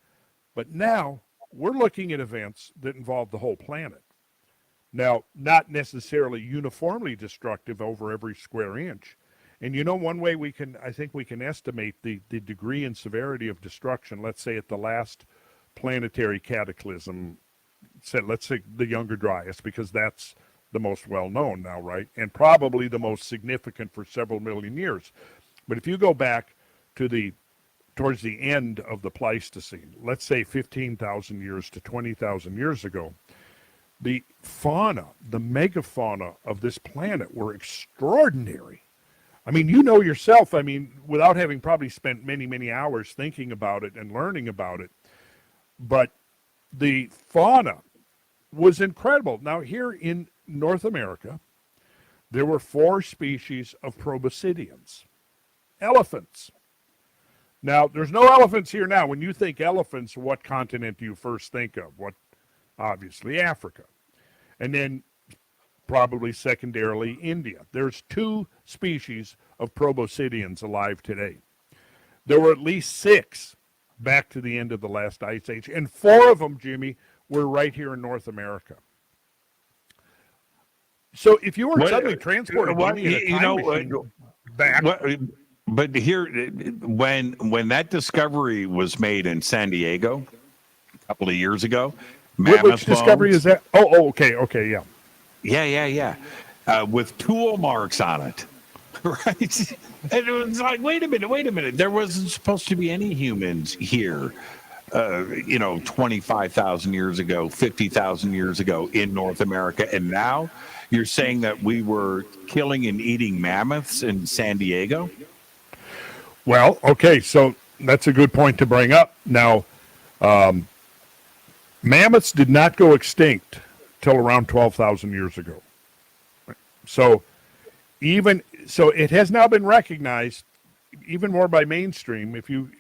But now we're looking at events that involve the whole planet. Now, not necessarily uniformly destructive over every square inch. And one way I think we can estimate the degree and severity of destruction, let's say at the last planetary cataclysm, let's say the Younger Dryas, because that's the most well-known now, right? And probably the most significant for several million years. But if you go back to towards the end of the Pleistocene, let's say 15,000 years to 20,000 years ago, the fauna, the megafauna of this planet were extraordinary. I mean, you know yourself, I mean, without having probably spent many, many hours thinking about it and learning about it, but the fauna was incredible. Now, here in North America, there were 4 species of proboscideans, elephants. Now, there's no elephants here now. When you think elephants, what continent do you first think of? What, obviously, Africa. And then probably secondarily India. There's 2 species of proboscideans alive today. There were at least 6 back to the end of the last ice age, and 4 of them, Jimmy, were right here in North America. So if you were suddenly transported in a time machine back, but here, when that discovery was made in San Diego a couple of years ago, which discovery is that? Oh, okay, yeah. Yeah. With tool marks on it, right? And it was like, wait a minute. There wasn't supposed to be any humans here, 25,000 years ago, 50,000 years ago in North America. And now you're saying that we were killing and eating mammoths in San Diego? Well, okay, so that's a good point to bring up. Now, mammoths did not go extinct till around 12,000 years ago. So it has now been recognized even more by mainstream. If you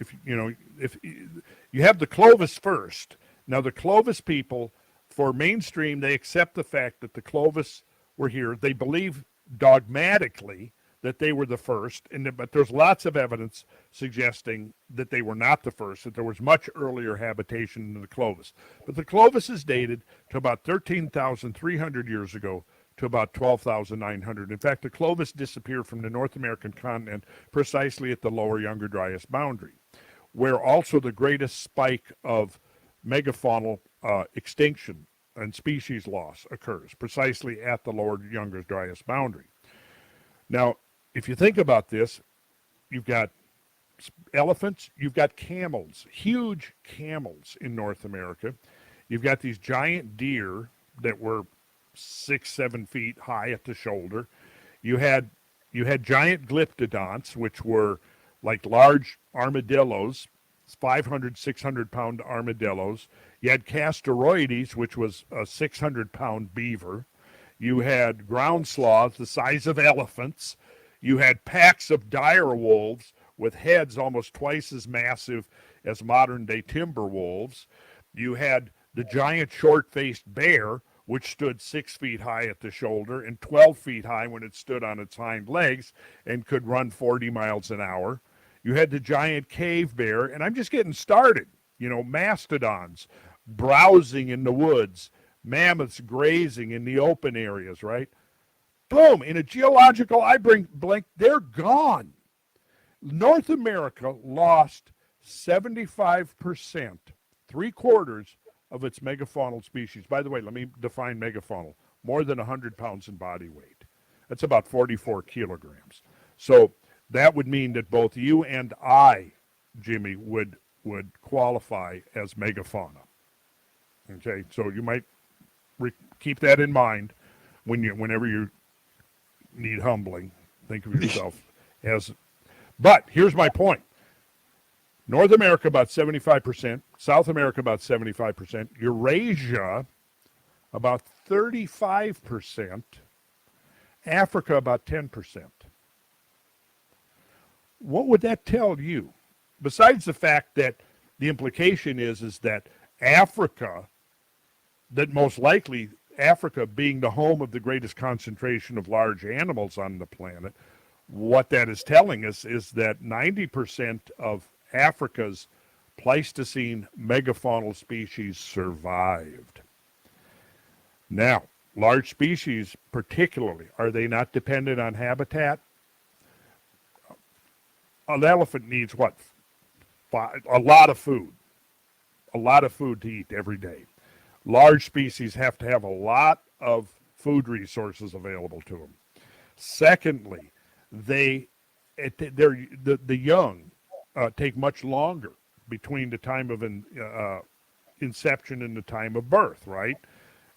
have the Clovis first. Now the Clovis people, for mainstream, they accept the fact that the Clovis were here. They believe dogmatically that they were the first, but there's lots of evidence suggesting that they were not the first, that there was much earlier habitation than the Clovis. But the Clovis is dated to about 13,300 years ago to about 12,900. In fact, the Clovis disappeared from the North American continent precisely at the lower Younger Dryas boundary, where also the greatest spike of megafaunal extinction and species loss occurs, precisely at the lower Younger Dryas boundary. Now, if you think about this, you've got elephants, you've got camels, huge camels in North America. You've got these giant deer that were 6-7 feet high at the shoulder. You had giant glyptodonts, which were like large armadillos, 500, 600 pound armadillos. You had castoroides, which was a 600 pound beaver. You had ground sloths the size of elephants. You had packs of dire wolves with heads almost twice as massive as modern-day timber wolves. You had the giant short-faced bear, which stood 6 feet high at the shoulder and 12 feet high when it stood on its hind legs and could run 40 miles an hour. You had the giant cave bear, and I'm just getting started. Mastodons browsing in the woods, mammoths grazing in the open areas, right? Boom, in a geological blank, they're gone. North America lost 75%, 3/4 of its megafaunal species. By the way, let me define megafaunal. More than 100 pounds in body weight. That's about 44 kilograms. So that would mean that both you and I, Jimmy, would qualify as megafauna. Okay, so you might keep that in mind whenever you need humbling. Think of yourself as. But here's my point. North America about 75%, South America about 75%, Eurasia about 35%, Africa about 10%. What would that tell you? Besides the fact that the implication is that Africa, that most likely Africa being the home of the greatest concentration of large animals on the planet, what that is telling us is that 90% of Africa's Pleistocene megafaunal species survived. Now, large species particularly, are they not dependent on habitat? An elephant needs what? A lot of food. A lot of food to eat every day. Large species have to have a lot of food resources available to them. Secondly, the young take much longer between the time of inception and the time of birth, right?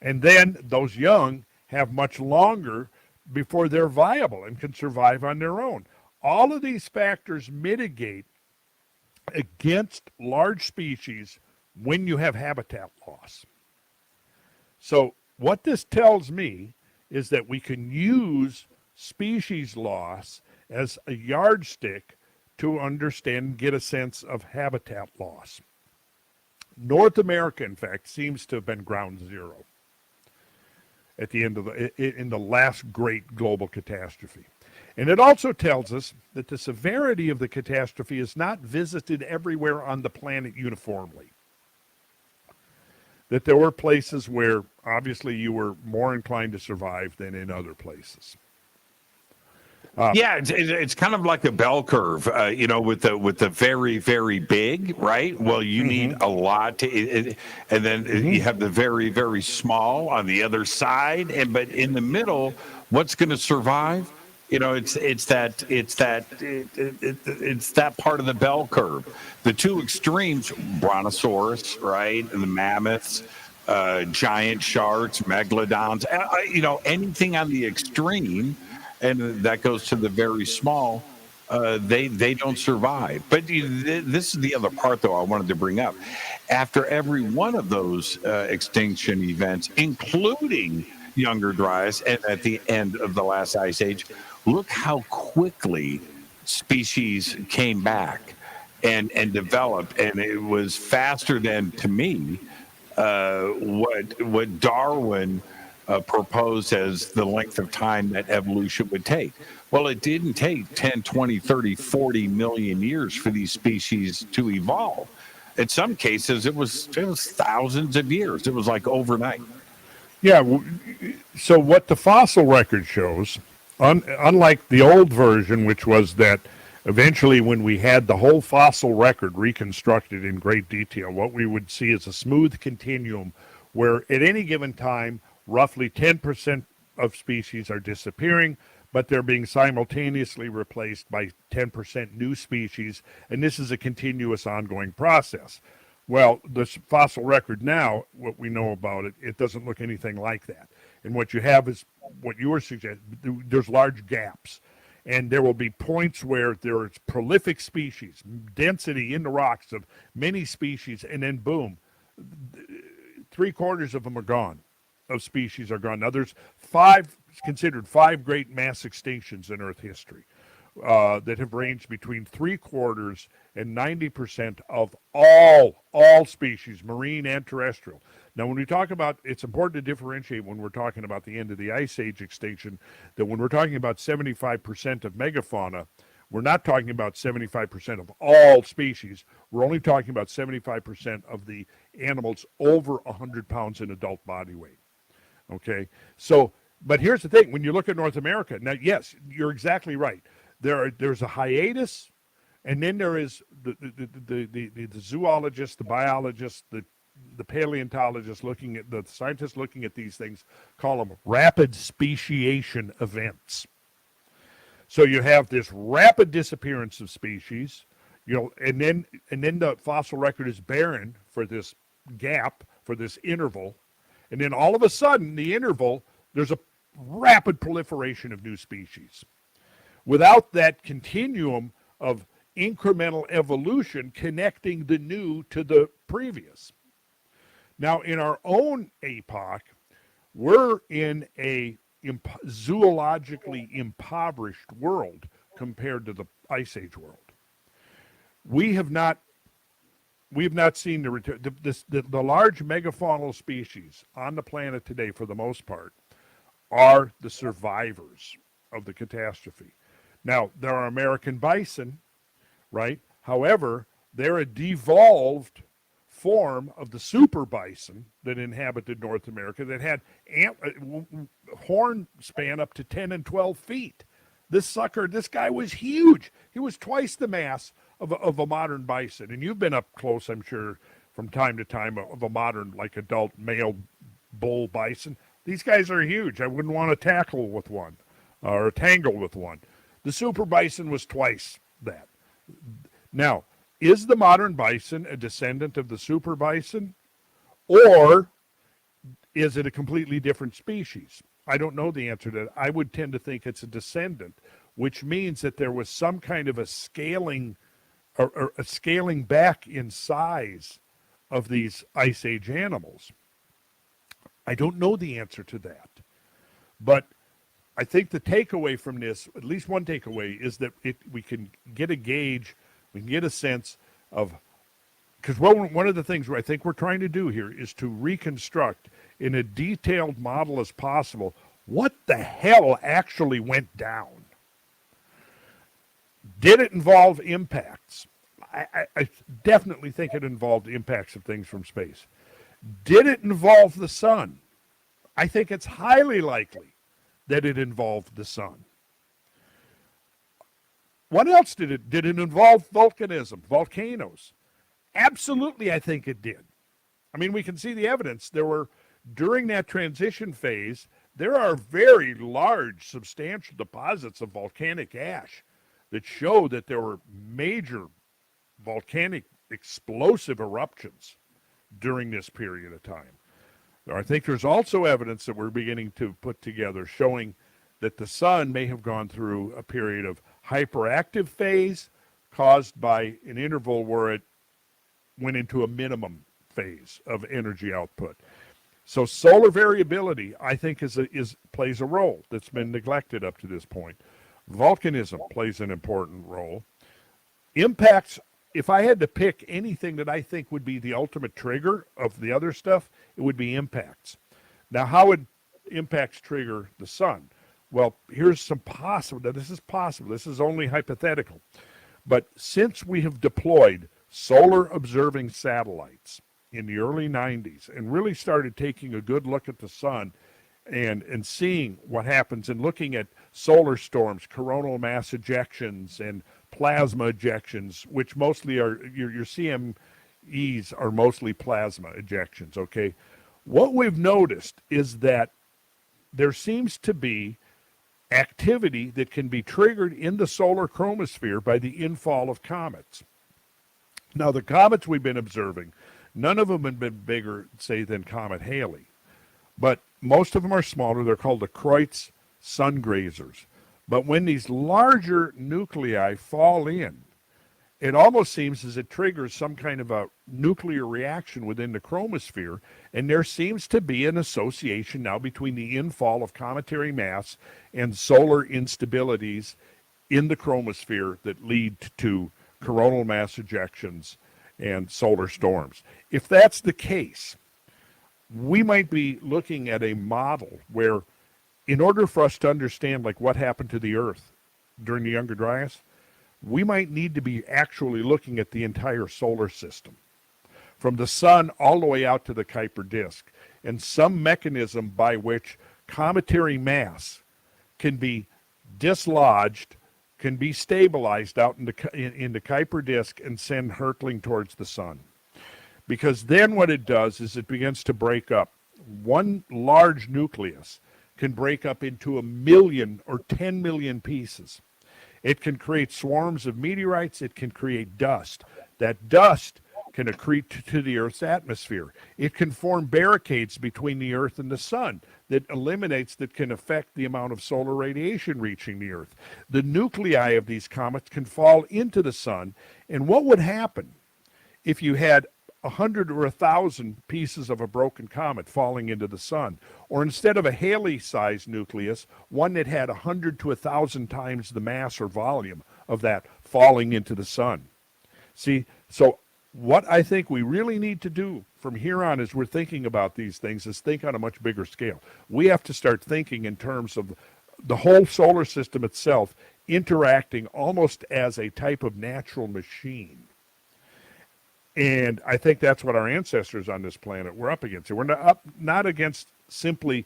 And then those young have much longer before they're viable and can survive on their own. All of these factors mitigate against large species when you have habitat loss. So what this tells me is that we can use species loss as a yardstick to understand and get a sense of habitat loss. North America, in fact, seems to have been ground zero at the end of in the last great global catastrophe. And it also tells us that the severity of the catastrophe is not visited everywhere on the planet uniformly. That there were places where obviously you were more inclined to survive than in other places. Yeah, it's kind of like a bell curve, with the very, very big, right? Well, you need a lot to, and then you have the very, very small on the other side, but in the middle, what's going to survive? It's that part of the bell curve. The two extremes, brontosaurus, right, and the mammoths, giant sharks, megalodons, anything on the extreme. And that goes to the very small, they don't survive. But this is the other part, though, I wanted to bring up. After every one of those extinction events, including Younger Dryas, and at the end of the last ice age, look how quickly species came back and developed. And it was faster than, to me, what Darwin proposed as the length of time that evolution would take. Well, it didn't take 10, 20, 30, 40 million years for these species to evolve. In some cases, it was thousands of years. It was like overnight. Yeah, so what the fossil record shows, unlike the old version, which was that eventually when we had the whole fossil record reconstructed in great detail, what we would see is a smooth continuum where at any given time, roughly 10% of species are disappearing, but they're being simultaneously replaced by 10% new species, and this is a continuous ongoing process. Well, the fossil record now, what we know about it, it doesn't look anything like that. And what you have is what you were suggesting, there's large gaps. And there will be points where there's prolific species, density in the rocks of many species, and then boom, 3/4 of them are gone. Of species are gone. Now there's considered five great mass extinctions in Earth history that have ranged between 3/4 and 90% of all species, marine and terrestrial. Now, when we talk about, it's important to differentiate when we're talking about the end of the Ice Age extinction, that when we're talking about 75% of megafauna, we're not talking about 75% of all species. We're only talking about 75% of the animals over 100 pounds in adult body weight. Okay, so, but here's the thing. When you look at North America, now, yes, you're exactly right. There's a hiatus, and then there is the zoologist, the biologist, the paleontologist looking at, the scientists looking at these things, call them rapid speciation events. So you have this rapid disappearance of species, and then the fossil record is barren for this gap, for this interval. And then all of a sudden, the interval, there's a rapid proliferation of new species. Without that continuum of incremental evolution connecting the new to the previous. Now, in our own epoch, we're in a zoologically impoverished world compared to the Ice Age world. We have not seen the return. The large megafaunal species on the planet today, for the most part, are the survivors of the catastrophe. Now, there are American bison, right? However, they're a devolved form of the super bison that inhabited North America that had horn span up to 10 and 12 feet. This guy was huge. He was twice the mass of a modern bison. And you've been up close, I'm sure, from time to time of a modern, like, adult male bull bison. These guys are huge. I wouldn't want to tackle with one or tangle with one. The super bison was twice that. Now, is the modern bison a descendant of the super bison, or is it a completely different species? I don't know the answer to that. I would tend to think it's a descendant. which means that there was some kind of a scaling or a scaling back in size of these Ice Age animals. I don't know the answer to that, but I think the takeaway from this, at least one takeaway, is that we can get a gauge, we can get a sense of, because one of the things I think we're trying to do here is to reconstruct in a detailed model as possible what the hell actually went down. Did it involve impacts? I definitely think it involved impacts of things from space. Did it involve the sun? I think it's highly likely that it involved the sun. What else did it? Did it involve volcanism, volcanoes? Absolutely, I think it did. I mean, we can see the evidence. During that transition phase, there are very large, substantial deposits of volcanic ash that show that there were major volcanic explosive eruptions during this period of time. I think there's also evidence that we're beginning to put together showing that the sun may have gone through a period of hyperactive phase caused by an interval where it went into a minimum phase of energy output. So solar variability, I think, plays a role that's been neglected up to this point. Volcanism plays an important role. Impacts, if I had to pick anything that I think would be the ultimate trigger of the other stuff, it would be impacts. Now, how would impacts trigger the sun? Well, here's some possible. Now, this is possible. This is only hypothetical. But since we have deployed solar observing satellites in the early 90s and really started taking a good look at the sun and seeing what happens and looking at solar storms, coronal mass ejections, and plasma ejections, which mostly are your CMEs are mostly plasma ejections, okay? What we've noticed is that there seems to be activity that can be triggered in the solar chromosphere by the infall of comets. Now, the comets we've been observing, none of them have been bigger, say, than Comet Halley, but most of them are smaller. They're called the Kreutz sun grazers. But when these larger nuclei fall in, it almost seems as it triggers some kind of a nuclear reaction within the chromosphere, and there seems to be an association now between the infall of cometary mass and solar instabilities in the chromosphere that lead to coronal mass ejections and solar storms. If that's the case, we might be looking at a model where, in order for us to understand like what happened to the Earth during the Younger Dryas, we might need to be actually looking at the entire solar system, from the sun all the way out to the Kuiper disk, and some mechanism by which cometary mass can be dislodged, can be stabilized out in the Kuiper disk and send hurtling towards the sun. Because then what it does is it begins to break up. One large nucleus can break up into 1 million or 10 million pieces. It can create swarms of meteorites. It can create dust. That dust can accrete to the Earth's atmosphere. It can form barricades between the Earth and the sun that can affect the amount of solar radiation reaching the Earth. The nuclei of these comets can fall into the sun. And what would happen if you had 100 or 1,000 pieces of a broken comet falling into the sun, or instead of a Halley-sized nucleus, one that had 100 to 1,000 times the mass or volume of that falling into the sun? See, so what I think we really need to do from here on as we're thinking about these things is think on a much bigger scale. We have to start thinking in terms of the whole solar system itself interacting almost as a type of natural machine. And I think that's what our ancestors on this planet were up against. We're not against simply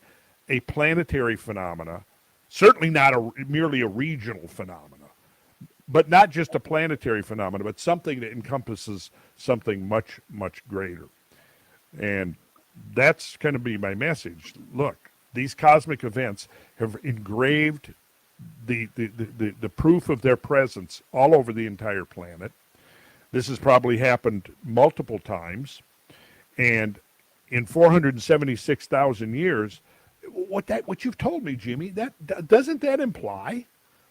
a planetary phenomena, certainly not merely a regional phenomena, but not just a planetary phenomena, but something that encompasses something much, much greater. And that's going to be my message. Look, these cosmic events have engraved the proof of their presence all over the entire planet. This has probably happened multiple times. And in 476,000 years, what you've told me, Jimmy, doesn't that imply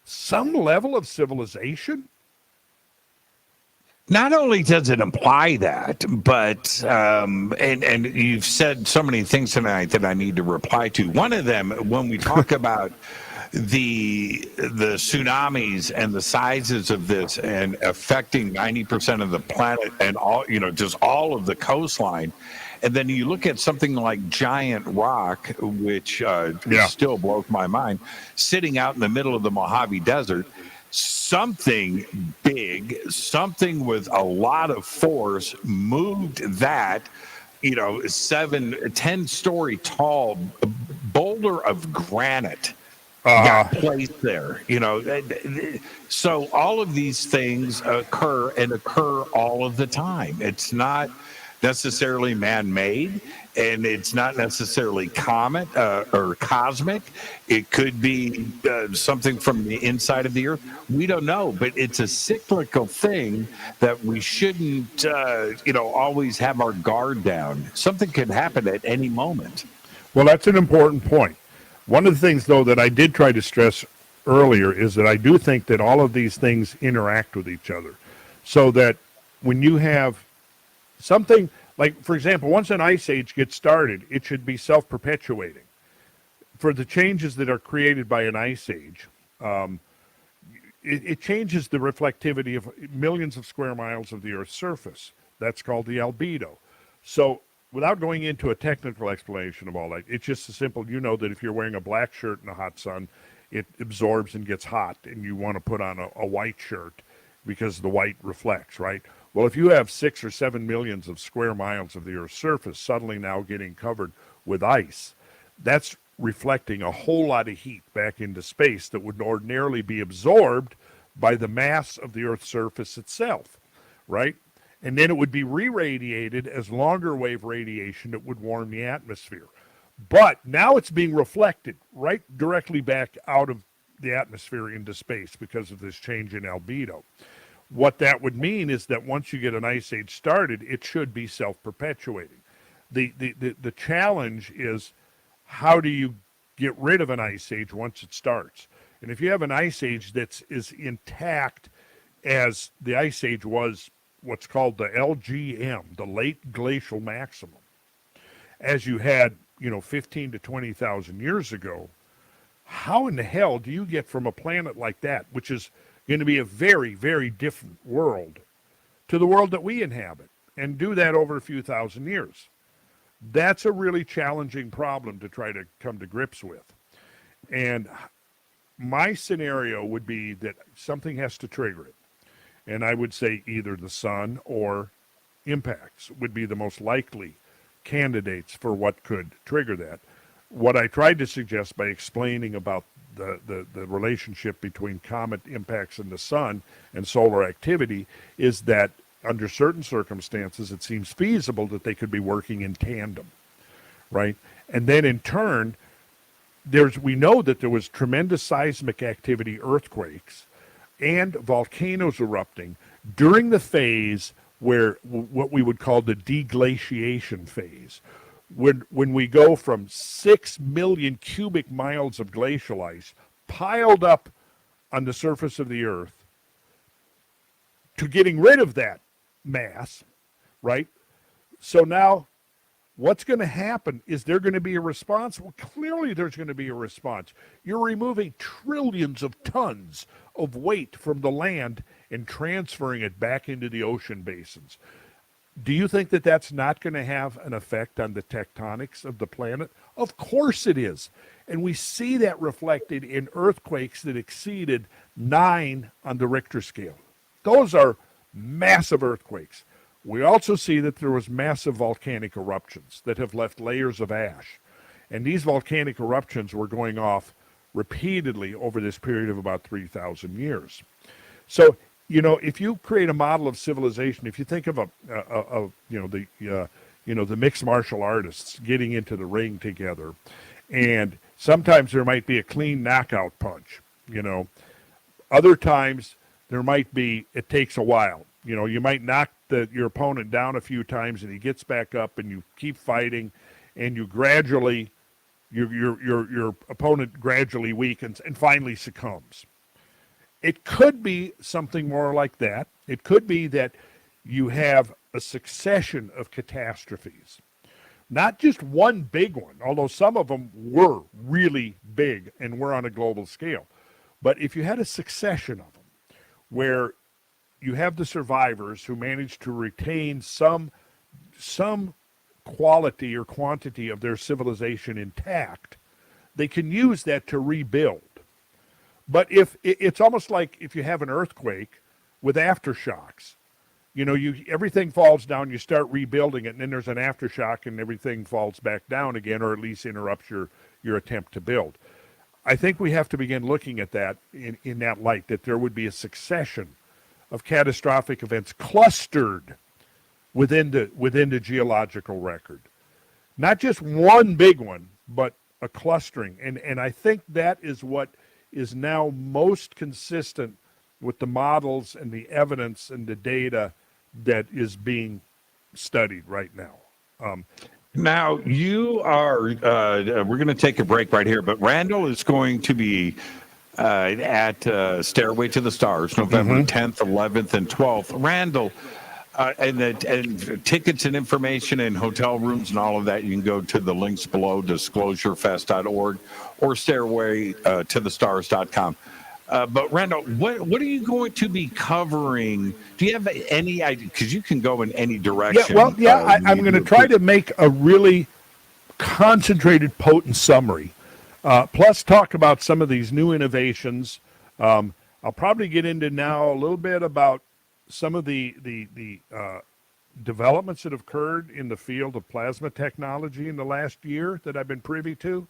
some level of civilization? Not only does it imply that, but and you've said so many things tonight that I need to reply to. One of them, when we talk about the tsunamis and the sizes of this and affecting 90% of the planet and all, just all of the coastline. And then you look at something like Giant Rock, which still blows my mind, sitting out in the middle of the Mojave Desert. Something big, something with a lot of force moved that, 10-story tall boulder of granite got placed there. So all of these things occur all of the time. It's not necessarily man-made, and it's not necessarily comet or cosmic. It could be something from the inside of the earth. We don't know, but it's a cyclical thing that we shouldn't always have our guard down. Something could happen at any moment. Well, that's an important point. One of the things, though, that I did try to stress earlier is that I do think that all of these things interact with each other, so that when you have something like, for example, once an ice age gets started, it should be self-perpetuating. For the changes that are created by an ice age, it changes the reflectivity of millions of square miles of the Earth's surface. That's called the albedo. So without going into a technical explanation of all that, it's just a simple, that if you're wearing a black shirt in the hot sun, it absorbs and gets hot, and you want to put on a white shirt because the white reflects, right? Well, if you have 6 or 7 millions of square miles of the Earth's surface suddenly now getting covered with ice, that's reflecting a whole lot of heat back into space that would ordinarily be absorbed by the mass of the Earth's surface itself, right? And then it would be re-radiated as longer wave radiation that would warm the atmosphere. But now it's being reflected right directly back out of the atmosphere into space because of this change in albedo. What that would mean is that once you get an ice age started, it should be self-perpetuating. The challenge is, how do you get rid of an ice age once it starts? And if you have an ice age that's as intact as the ice age was, what's called the LGM, the late glacial maximum, as you had, 15 to 20,000 years ago, how in the hell do you get from a planet like that, which is going to be a very, very different world, to the world that we inhabit, and do that over a few thousand years? That's a really challenging problem to try to come to grips with. And my scenario would be that something has to trigger it. And I would say either the sun or impacts would be the most likely candidates for what could trigger that. What I tried to suggest by explaining about the relationship between comet impacts and the sun and solar activity is that under certain circumstances, it seems feasible that they could be working in tandem, right? And then in turn, we know that there was tremendous seismic activity, earthquakes, and volcanoes erupting during the phase where what we would call the deglaciation phase, when we go from 6 million cubic miles of glacial ice piled up on the surface of the Earth to getting rid of that mass, right? So now what's going to happen? Is there going to be a response? Well, clearly there's going to be a response. You're removing trillions of tons of weight from the land and transferring it back into the ocean basins. Do you think that that's not going to have an effect on the tectonics of the planet? Of course it is. And we see that reflected in earthquakes that exceeded 9 on the Richter scale. Those are massive earthquakes. We also see that there was massive volcanic eruptions that have left layers of ash. And these volcanic eruptions were going off repeatedly over this period of about 3,000 years. So, if you create a model of civilization, if you think of the mixed martial artists getting into the ring together, and sometimes there might be a clean knockout punch, other times there might be, it takes a while. You might knock your opponent down a few times and he gets back up and you keep fighting and you gradually, your opponent gradually weakens and finally succumbs. It could be something more like that. It could be that you have a succession of catastrophes, not just one big one, although some of them were really big and were on a global scale. But if you had a succession of them where you have the survivors who managed to retain some quality or quantity of their civilization intact, they can use that to rebuild. But if it's almost like if you have an earthquake with aftershocks, everything falls down, you start rebuilding it, and then there's an aftershock and everything falls back down again, or at least interrupts your attempt to build. I think we have to begin looking at that in that light, that there would be a succession of catastrophic events clustered within the geological record. Not just one big one, but a clustering. And I think that is what is now most consistent with the models and the evidence and the data that is being studied right now. Now, you are, we're going to take a break right here, but Randall is going to be at Stairway to the Stars, November 10th, 11th, and 12th. Randall, and tickets and information and hotel rooms and all of that, you can go to the links below, disclosurefest.org or stairwaytothestars.com. But Randall, what are you going to be covering? Do you have any idea? Because you can go in any direction. I'm going to try to make a really concentrated, potent summary. Plus talk about some of these new innovations. I'll probably get into now a little bit about some of the developments that have occurred in the field of plasma technology in the last year that I've been privy to.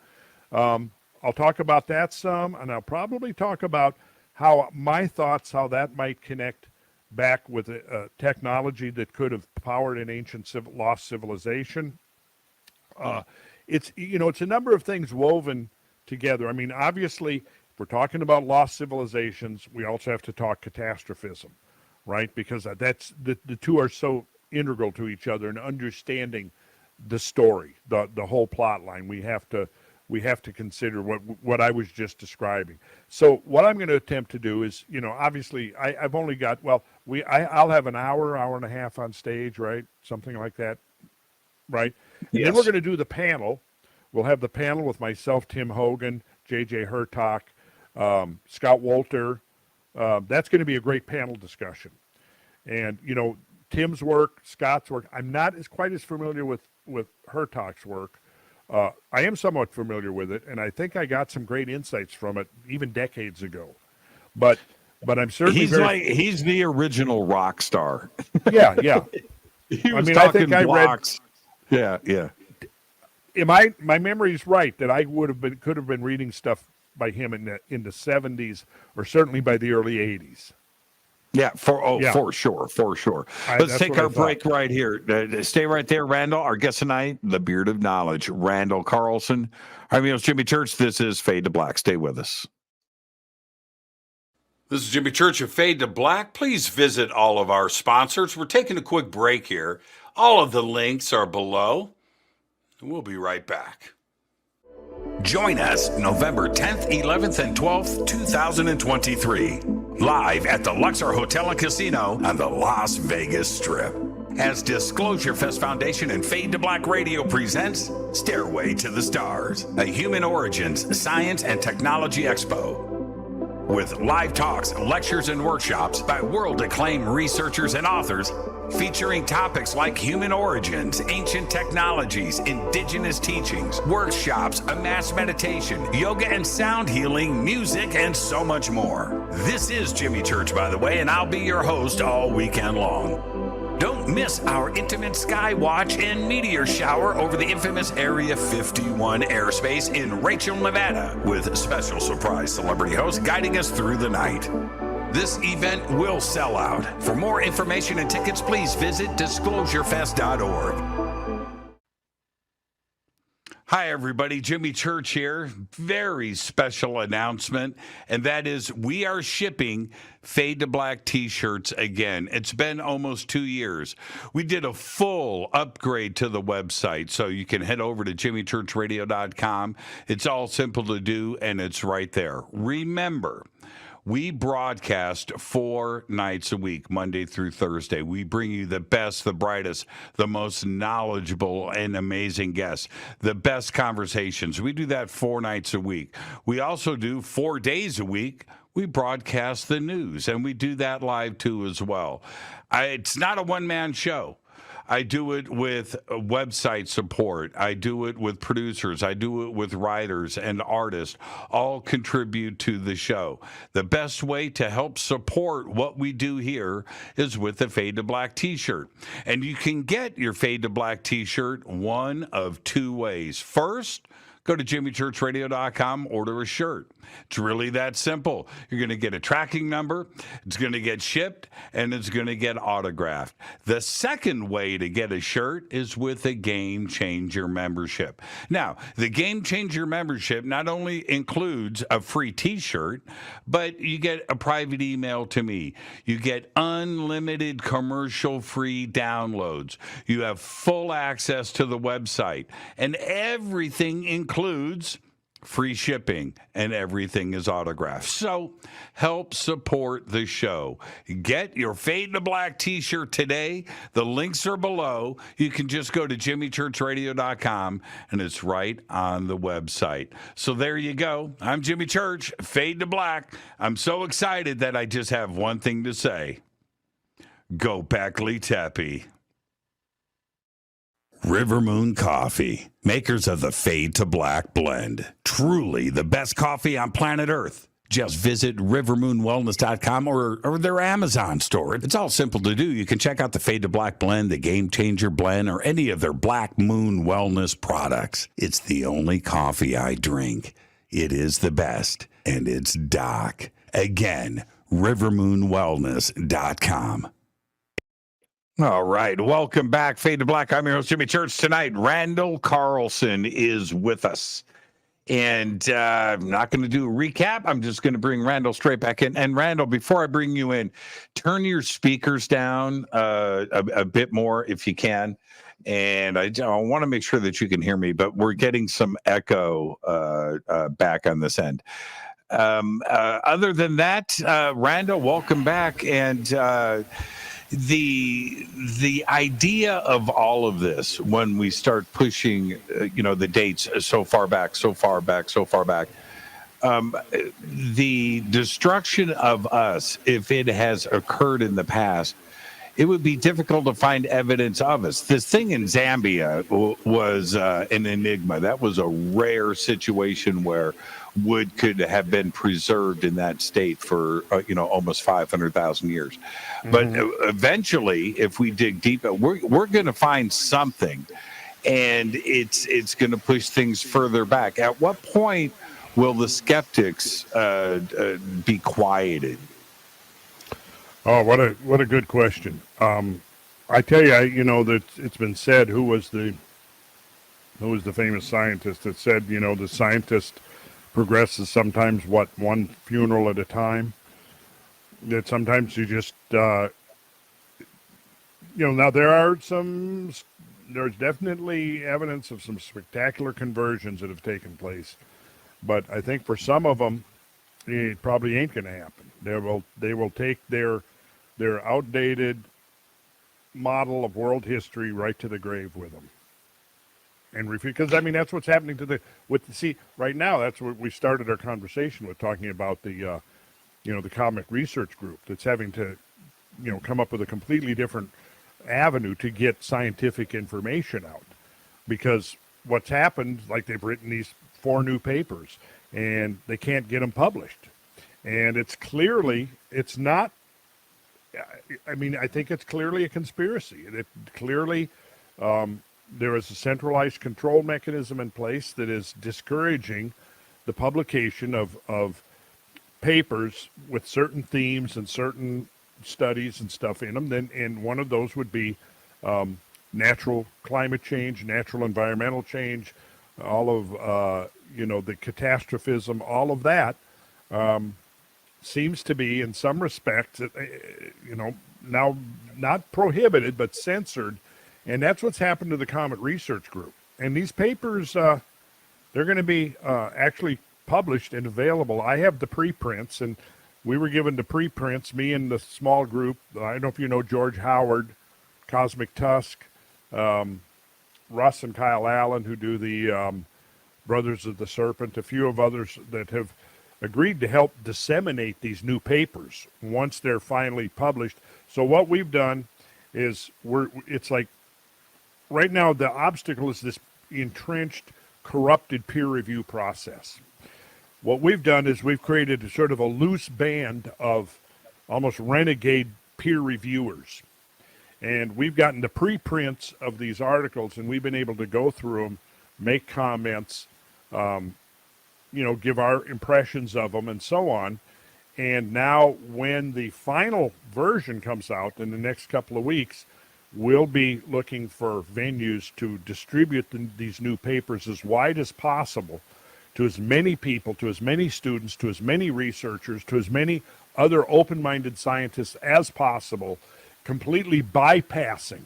I'll talk about that some, and I'll probably talk about how that might connect back with technology that could have powered an ancient lost civilization. It's a number of things woven together. I mean, obviously, if we're talking about lost civilizations, we also have to talk catastrophism, right? Because that's the two are so integral to each other in understanding the story, the whole plot line. We have to consider what I was just describing. So what I'm going to attempt to do is, obviously I've only got, I'll have an hour and a half on stage, right? Something like that, right? Yes. And then we're going to do the panel. We'll have the panel with myself, Tim Hogan, J.J. Hertock, Scott Wolter. That's going to be a great panel discussion. And, Tim's work, Scott's work, I'm not quite as familiar with Hertock's work. I am somewhat familiar with it, and I think I got some great insights from it even decades ago. But I'm certainly he's the original rock star. Yeah. I think I rocks. Read. Yeah. My memory is right that I could have been reading stuff by him in the 70s or certainly by the early 80s. Yeah, for sure. Let's take our break right here. Stay right there, Randall. Our guest tonight, the Beard of Knowledge, Randall Carlson. I'm your host, Jimmy Church. This is Fade to Black. Stay with us. This is Jimmy Church of Fade to Black. Please visit all of our sponsors. We're taking a quick break here. All of the links are below. We'll be right back. Join us November 10th, 11th, and 12th, 2023. Live at the Luxor Hotel and Casino on the Las Vegas Strip. As Disclosure Fest Foundation and Fade to Black Radio presents Stairway to the Stars, a Human Origins Science and Technology Expo. With live talks, lectures, and workshops by world-acclaimed researchers and authors featuring topics like human origins, ancient technologies, indigenous teachings, workshops, a mass meditation, yoga and sound healing, music, and so much more. This is Jimmy Church, by the way, and I'll be your host all weekend long. Don't miss our intimate sky watch and meteor shower over the infamous Area 51 airspace in Rachel, Nevada, with special surprise celebrity hosts guiding us through the night. This event will sell out. For more information and tickets, please visit disclosurefest.org. Hi, everybody. Jimmy Church here. Very special announcement, and that is we are shipping Fade to Black t-shirts again. It's been almost 2 years. We did a full upgrade to the website, so you can head over to jimmychurchradio.com. It's all simple to do, and it's right there. Remember, We broadcast 4 nights a week, Monday through Thursday. We bring you the best, the brightest, the most knowledgeable and amazing guests, the best conversations. We do that 4 nights a week. We also do 4 days a week. We broadcast the news, and we do that live too as well. It's not a one-man show. I do it with website support. I do it with producers. I do it with writers and artists. All contribute to the show. The best way to help support what we do here is with the Fade to Black t-shirt. And you can get your Fade to Black t-shirt one of 2 ways. First, go to jimmychurchradio.com, order a shirt. It's really that simple. You're going to get a tracking number, it's going to get shipped, and it's going to get autographed. The second way to get a shirt is with a Game Changer membership. Now, the Game Changer membership not only includes a free t-shirt, but you get a private email to me. You get unlimited commercial-free downloads. You have full access to the website, and everything includes free shipping, and everything is autographed. So help support the show. Get your Fade to Black t-shirt today. The links are below. You can just go to jimmychurchradio.com, and it's right on the website. So there you go. I'm Jimmy Church, Fade to Black. I'm so excited that I just have one thing to say. Gobekli Tepe. River Moon Coffee, makers of the Fade to Black blend. Truly the best coffee on planet Earth. Just visit rivermoonwellness.com or their Amazon store. It's all simple to do. You can check out the Fade to Black blend, the Game Changer blend, or any of their Black Moon Wellness products. It's the only coffee I drink. It is the best, and it's Doc. Again, rivermoonwellness.com. All right. Welcome back, Fade to Black. I'm your host, Jimmy Church. Tonight, Randall Carlson is with us. And I'm not going to do a recap. I'm just going to bring Randall straight back in. And Randall, before I bring you in, turn your speakers down a bit more if you can. And I want to make sure that you can hear me, but we're getting some echo back on this end. Other than that, Randall, welcome back. And the idea of all of this, when we start pushing, the dates so far back, the destruction of us, if it has occurred in the past, it would be difficult to find evidence of us. This thing in Zambia was an enigma. That was a rare situation where wood could have been preserved in that state for almost 500,000 years. But eventually, if we dig deep, we're going to find something, and it's going to push things further back. At what point will the skeptics be quieted? Oh, what a good question. I tell you, that it's been said who was the famous scientist that said, the scientist progresses sometimes one funeral at a time. That sometimes you just now there's definitely evidence of some spectacular conversions that have taken place, but I think for some of them it probably ain't going to happen. They will take their outdated model of world history right to the grave with them. And because that's what's happening right now. That's what we started our conversation with, talking about the Comet Research Group that's having to come up with a completely different avenue to get scientific information out, because what's happened, like they've written these 4 new papers and they can't get them published, and I think it's clearly a conspiracy. It clearly there is a centralized control mechanism in place that is discouraging the publication of papers with certain themes and certain studies and stuff in them. And one of those would be natural climate change, natural environmental change, all of the catastrophism, all of that seems to be, in some respects, now not prohibited but censored. And that's what's happened to the Comet Research Group. And these papers, they're going to be actually published and available. I have the preprints, and we were given the preprints, me and the small group. I don't know if you know George Howard, Cosmic Tusk, Russ and Kyle Allen, who do the Brothers of the Serpent, a few of others that have agreed to help disseminate these new papers once they're finally published. So what we've done is it's like right now the obstacle is this entrenched, corrupted peer review process. What we've done is we've created a sort of a loose band of almost renegade peer reviewers. And we've gotten the preprints of these articles, and we've been able to go through them, make comments, give our impressions of them and so on. And now when the final version comes out in the next couple of weeks, we'll be looking for venues to distribute these new papers as wide as possible to as many people, to as many students, to as many researchers, to as many other open-minded scientists as possible, completely bypassing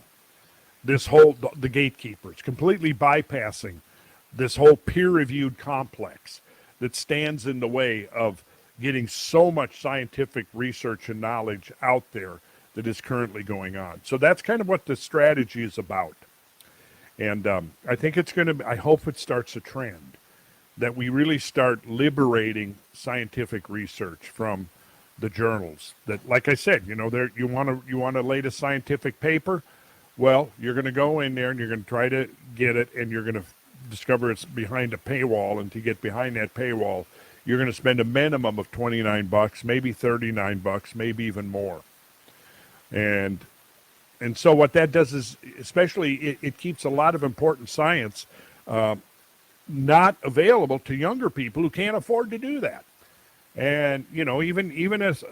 the gatekeepers, completely bypassing this whole peer-reviewed complex that stands in the way of getting so much scientific research and knowledge out there that is currently going on. So that's kind of what the strategy is about. And I think I hope it starts a trend that we really start liberating scientific research from the journals. That, like I said, you want to lay a scientific paper, well, you're going to go in there and you're going to try to get it, and you're going to discover it's behind a paywall, and to get behind that paywall, you're going to spend a minimum of $29, maybe $39, maybe even more. And so what that does is, especially, it keeps a lot of important science not available to younger people who can't afford to do that. And even as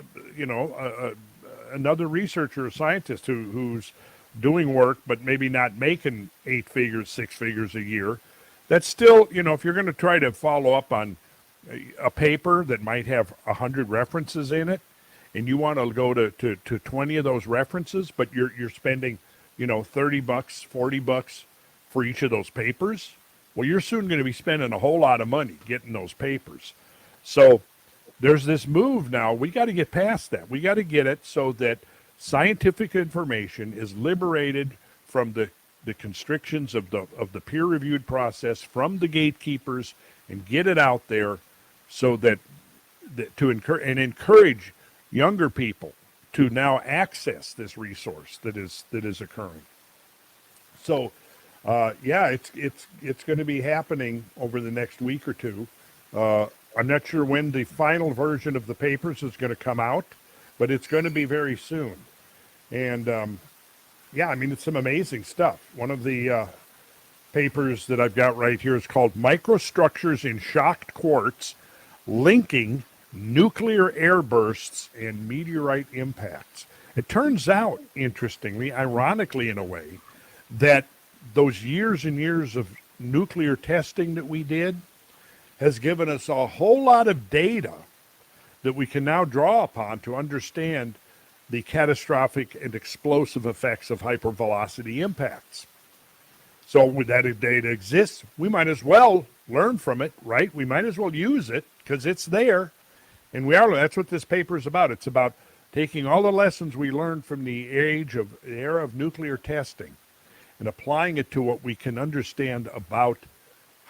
another researcher or scientist who's doing work but maybe not making 8 figures, 6 figures a year, that's still, if you're going to try to follow up on a paper that might have 100 references in it, and you want to go to 20 of those references, but you're spending $30, $40 for each of those papers, well, you're soon going to be spending a whole lot of money getting those papers. So there's this move now. We got to get past that. We got to get it so that scientific information is liberated from the constrictions of the peer-reviewed process, from the gatekeepers, and get it out there so that to encourage younger people to now access this resource that is occurring. So, it's going to be happening over the next week or two. I'm not sure when the final version of the papers is going to come out, but it's going to be very soon. And it's some amazing stuff. One of the papers that I've got right here is called Microstructures in Shocked Quartz, Linking Nuclear Airbursts and Meteorite Impacts. It turns out, interestingly, ironically in a way, that those years and years of nuclear testing that we did has given us a whole lot of data that we can now draw upon to understand the catastrophic and explosive effects of hypervelocity impacts. So when that data exists, we might as well learn from it, right? We might as well use it because it's there. And that's what this paper is about. It's about taking all the lessons we learned from the era of nuclear testing and applying it to what we can understand about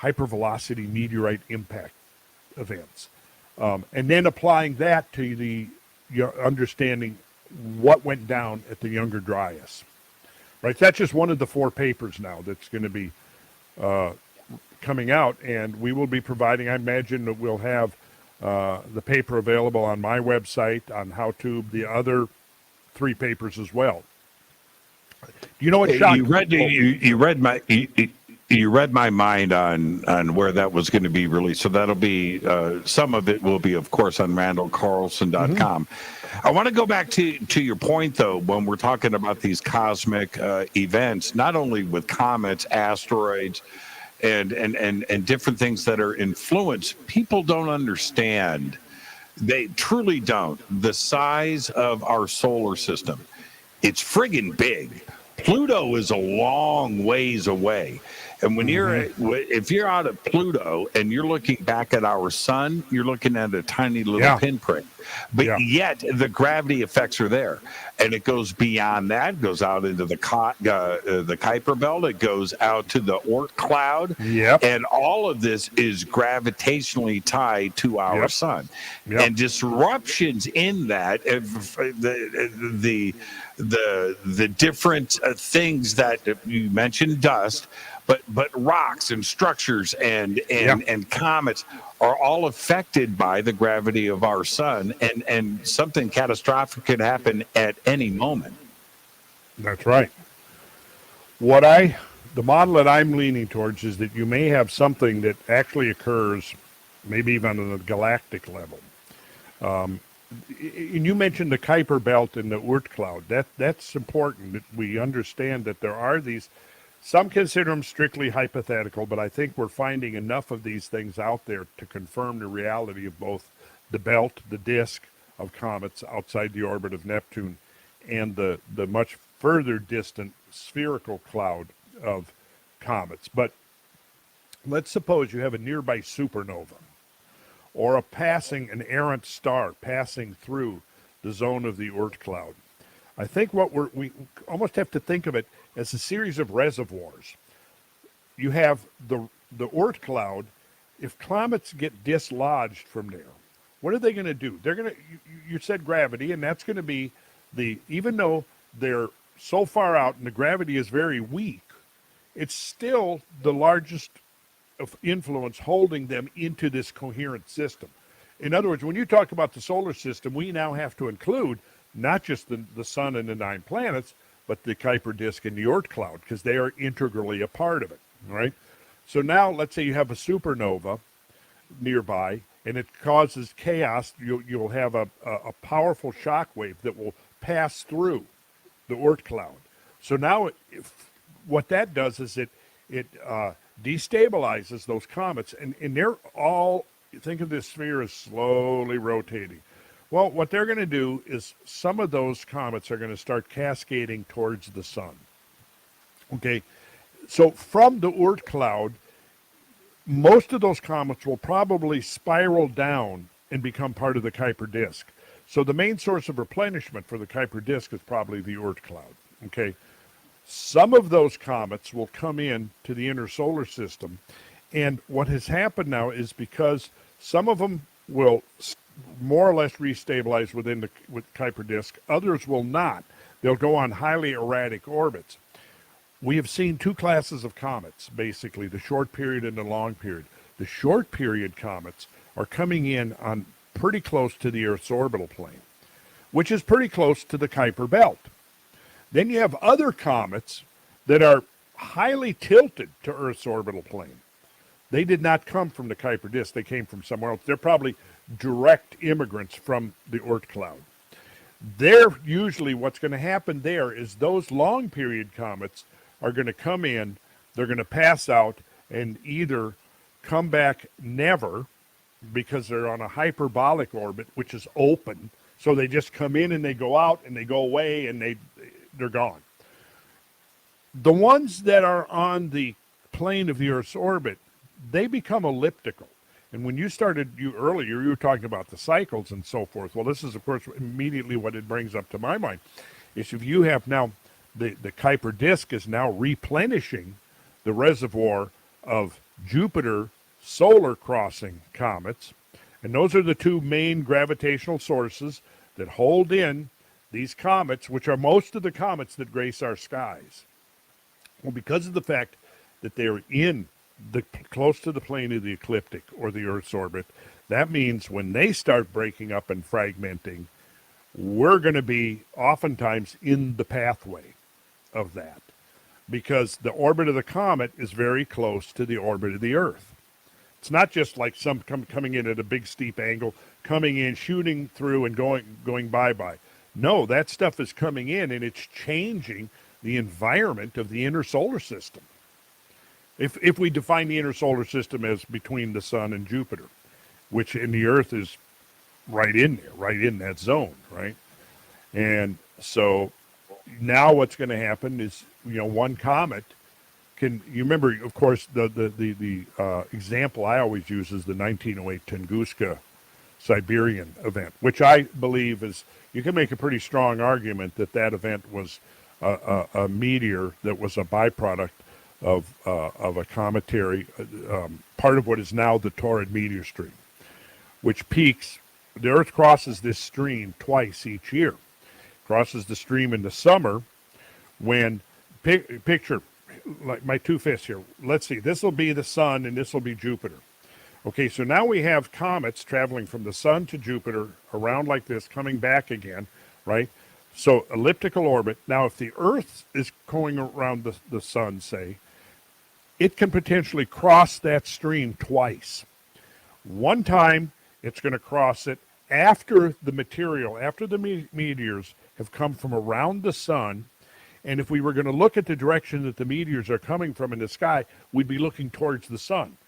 hypervelocity meteorite impact events. And then applying that to understanding what went down at the Younger Dryas. Right? That's just one of the 4 papers now that's going to be coming out, and we will be providing, I imagine that we'll have the paper available on my website, on HowTube, the other 3 papers as well. You know what? You read my mind on where that was going to be released. So that'll be some of it will be, of course, on randallcarlson.com. I want to go back to your point, though, when we're talking about these cosmic events, not only with comets, asteroids, and different things that are influenced. People don't understand. They truly don't. The size of our solar system. It's friggin' big. Pluto is a long ways away. And when if you're out at Pluto and you're looking back at our sun, you're looking at a tiny little pinprick. But yet the gravity effects are there. And it goes beyond that, goes out into the Kuiper belt, it goes out to the Oort cloud. And all of this is gravitationally tied to our sun. And disruptions in that, the different things that you mentioned, dust, but rocks and structures and comets are all affected by the gravity of our sun, and something catastrophic could happen at any moment. That's right. The model that I'm leaning towards is that you may have something that actually occurs maybe even on a galactic level. And you mentioned the Kuiper belt and the Oort cloud. That's important that we understand that there are these. Some consider them strictly hypothetical, but I think we're finding enough of these things out there to confirm the reality of both the belt, the disk of comets outside the orbit of Neptune, and the much further distant spherical cloud of comets. But let's suppose you have a nearby supernova or an errant star passing through the zone of the Oort cloud. I think we almost have to think of it as a series of reservoirs. You have the Oort cloud. If comets get dislodged from there, what are they going to do? They're going to, you said gravity, and that's going to be even though they're so far out and the gravity is very weak, it's still the largest of influence holding them into this coherent system. In other words, when you talk about the solar system, we now have to include not just the sun and the 9 planets, but the Kuiper disk and the Oort cloud, because they are integrally a part of it, right? So now let's say you have a supernova nearby, and it causes chaos. You'll have a powerful shock wave that will pass through the Oort cloud. So now what that does is it destabilizes those comets, and they're all, think of this sphere as slowly rotating. Well, what they're going to do is some of those comets are going to start cascading towards the sun. Okay, so from the Oort cloud, most of those comets will probably spiral down and become part of the Kuiper disk. So the main source of replenishment for the Kuiper disk is probably the Oort cloud. Okay, some of those comets will come in to the inner solar system, and what has happened now is because some of them will more or less restabilize with Kuiper disk, others will not. They'll go on highly erratic orbits. We have seen 2 classes of comets, basically, the short period and the long period. The short period comets are coming in on pretty close to the Earth's orbital plane, which is pretty close to the Kuiper belt. Then you have other comets that are highly tilted to Earth's orbital plane. They did not come from the Kuiper disk. They came from somewhere else. They're probably direct immigrants from the Oort cloud. Usually what's going to happen there is those long period comets are going to come in, they're going to pass out, and either come back never, because they're on a hyperbolic orbit, which is open, so they just come in and they go out and they go away and they're gone. The ones that are on the plane of the Earth's orbit, they become elliptical. And when you were talking about the cycles and so forth. Well, this is, of course, immediately what it brings up to my mind, is if you have now, the Kuiper disk is now replenishing the reservoir of Jupiter solar crossing comets. And those are the 2 main gravitational sources that hold in these comets, which are most of the comets that grace our skies. Well, because of the fact that they're in close to the plane of the ecliptic or the Earth's orbit, that means when they start breaking up and fragmenting, we're going to be oftentimes in the pathway of that, because the orbit of the comet is very close to the orbit of the Earth. It's not just like some coming in at a big steep angle, coming in, shooting through and going bye-bye. No, that stuff is coming in and it's changing the environment of the inner solar system. If we define the inner solar system as between the sun and Jupiter, which in the Earth is right in there, right in that zone, right? And so now what's going to happen is, one comet you remember, of course, the example I always use is the 1908 Tunguska Siberian event, which I believe is, you can make a pretty strong argument that that event was a meteor that was a byproduct of a cometary, part of what is now the Taurid meteor stream, which peaks. The Earth crosses this stream twice each year. Crosses the stream in the summer when, picture, like my two fists here. Let's see, this will be the sun and this will be Jupiter. Okay, so now we have comets traveling from the sun to Jupiter around like this, coming back again, right? So elliptical orbit. Now, if the Earth is going around the sun, say, it can potentially cross that stream twice. One time, it's going to cross it after the material, after the meteors have come from around the sun. And if we were going to look at the direction that the meteors are coming from in the sky, we'd be looking towards the sun.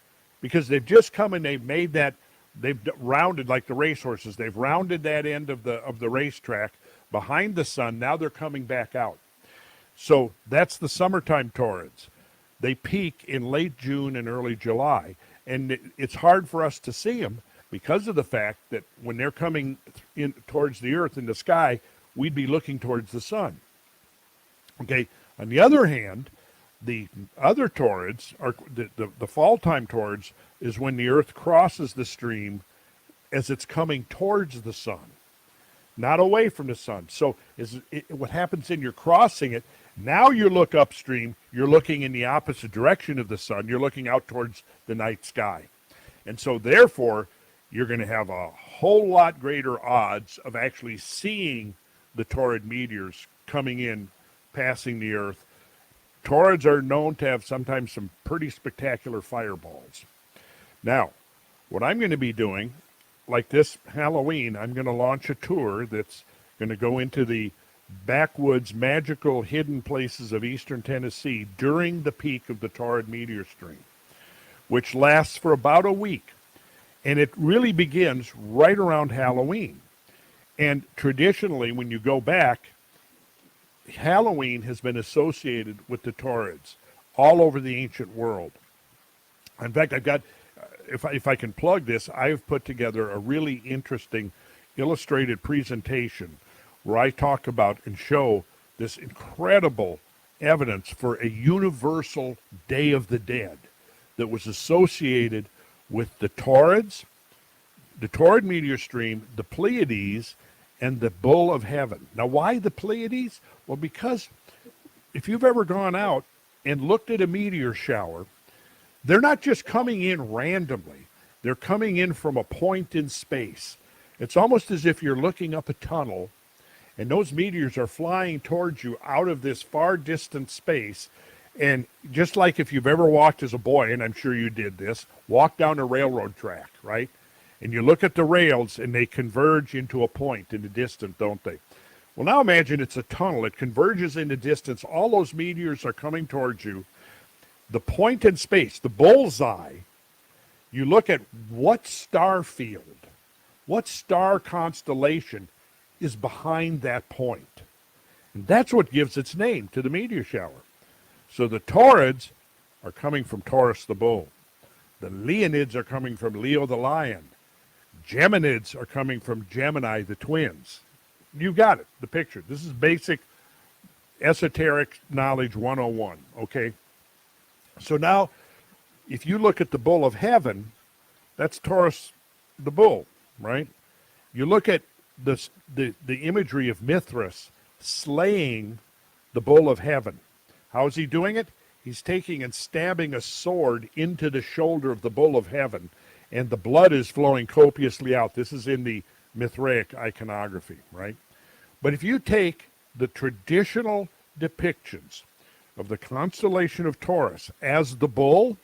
Because they've just come and they've made that, they've rounded, like the racehorses, they've rounded that end of the racetrack behind the sun. Now they're coming back out. So that's the summertime Taurids. They peak in late June and early July. And it's hard for us to see them because of the fact that when they're coming in towards the Earth in the sky, we'd be looking towards the sun. Okay, on the other hand, the other Taurids, are the fall time Taurids, is when the Earth crosses the stream as it's coming towards the sun, not away from the sun. So what happens in you're crossing it, now you look upstream, you're looking in the opposite direction of the sun, you're looking out towards the night sky. And so therefore, you're going to have a whole lot greater odds of actually seeing the Taurid meteors coming in, passing the Earth. Taurids are known to have sometimes some pretty spectacular fireballs. Now, what I'm going to be doing, like this Halloween, I'm going to launch a tour that's going to go into the backwoods, magical, hidden places of eastern Tennessee during the peak of the Taurid meteor stream, which lasts for about a week. And it really begins right around Halloween. And traditionally, when you go back, Halloween has been associated with the Taurids all over the ancient world. In fact, I've got, if I can plug this, I've put together a really interesting illustrated presentation where I talk about and show this incredible evidence for a universal Day of the Dead that was associated with the Taurids, the Taurid meteor stream, the Pleiades, and the Bull of Heaven. Now, why the Pleiades? Well, because if you've ever gone out and looked at a meteor shower, they're not just coming in randomly. They're coming in from a point in space. It's almost as if you're looking up a tunnel and those meteors are flying towards you out of this far distant space. And just like if you've ever walked as a boy, and I'm sure you did this, walk down a railroad track, right? And you look at the rails and they converge into a point in the distance, don't they? Well, now imagine it's a tunnel. It converges in the distance. All those meteors are coming towards you. The point in space, the bullseye, you look at what star field, what star constellation is behind that point. And that's what gives its name to the meteor shower. So the Taurids are coming from Taurus the bull. The Leonids are coming from Leo the lion. Geminids are coming from Gemini the twins. You got it, the picture. This is basic esoteric knowledge 101, okay? So now, if you look at the Bull of Heaven, that's Taurus the bull, right? You look at the imagery of Mithras slaying the Bull of Heaven. How is he doing it? He's taking and stabbing a sword into the shoulder of the Bull of Heaven, and the blood is flowing copiously out. This is in the Mithraic iconography, right? But if you take the traditional depictions of the constellation of Taurus as the bull,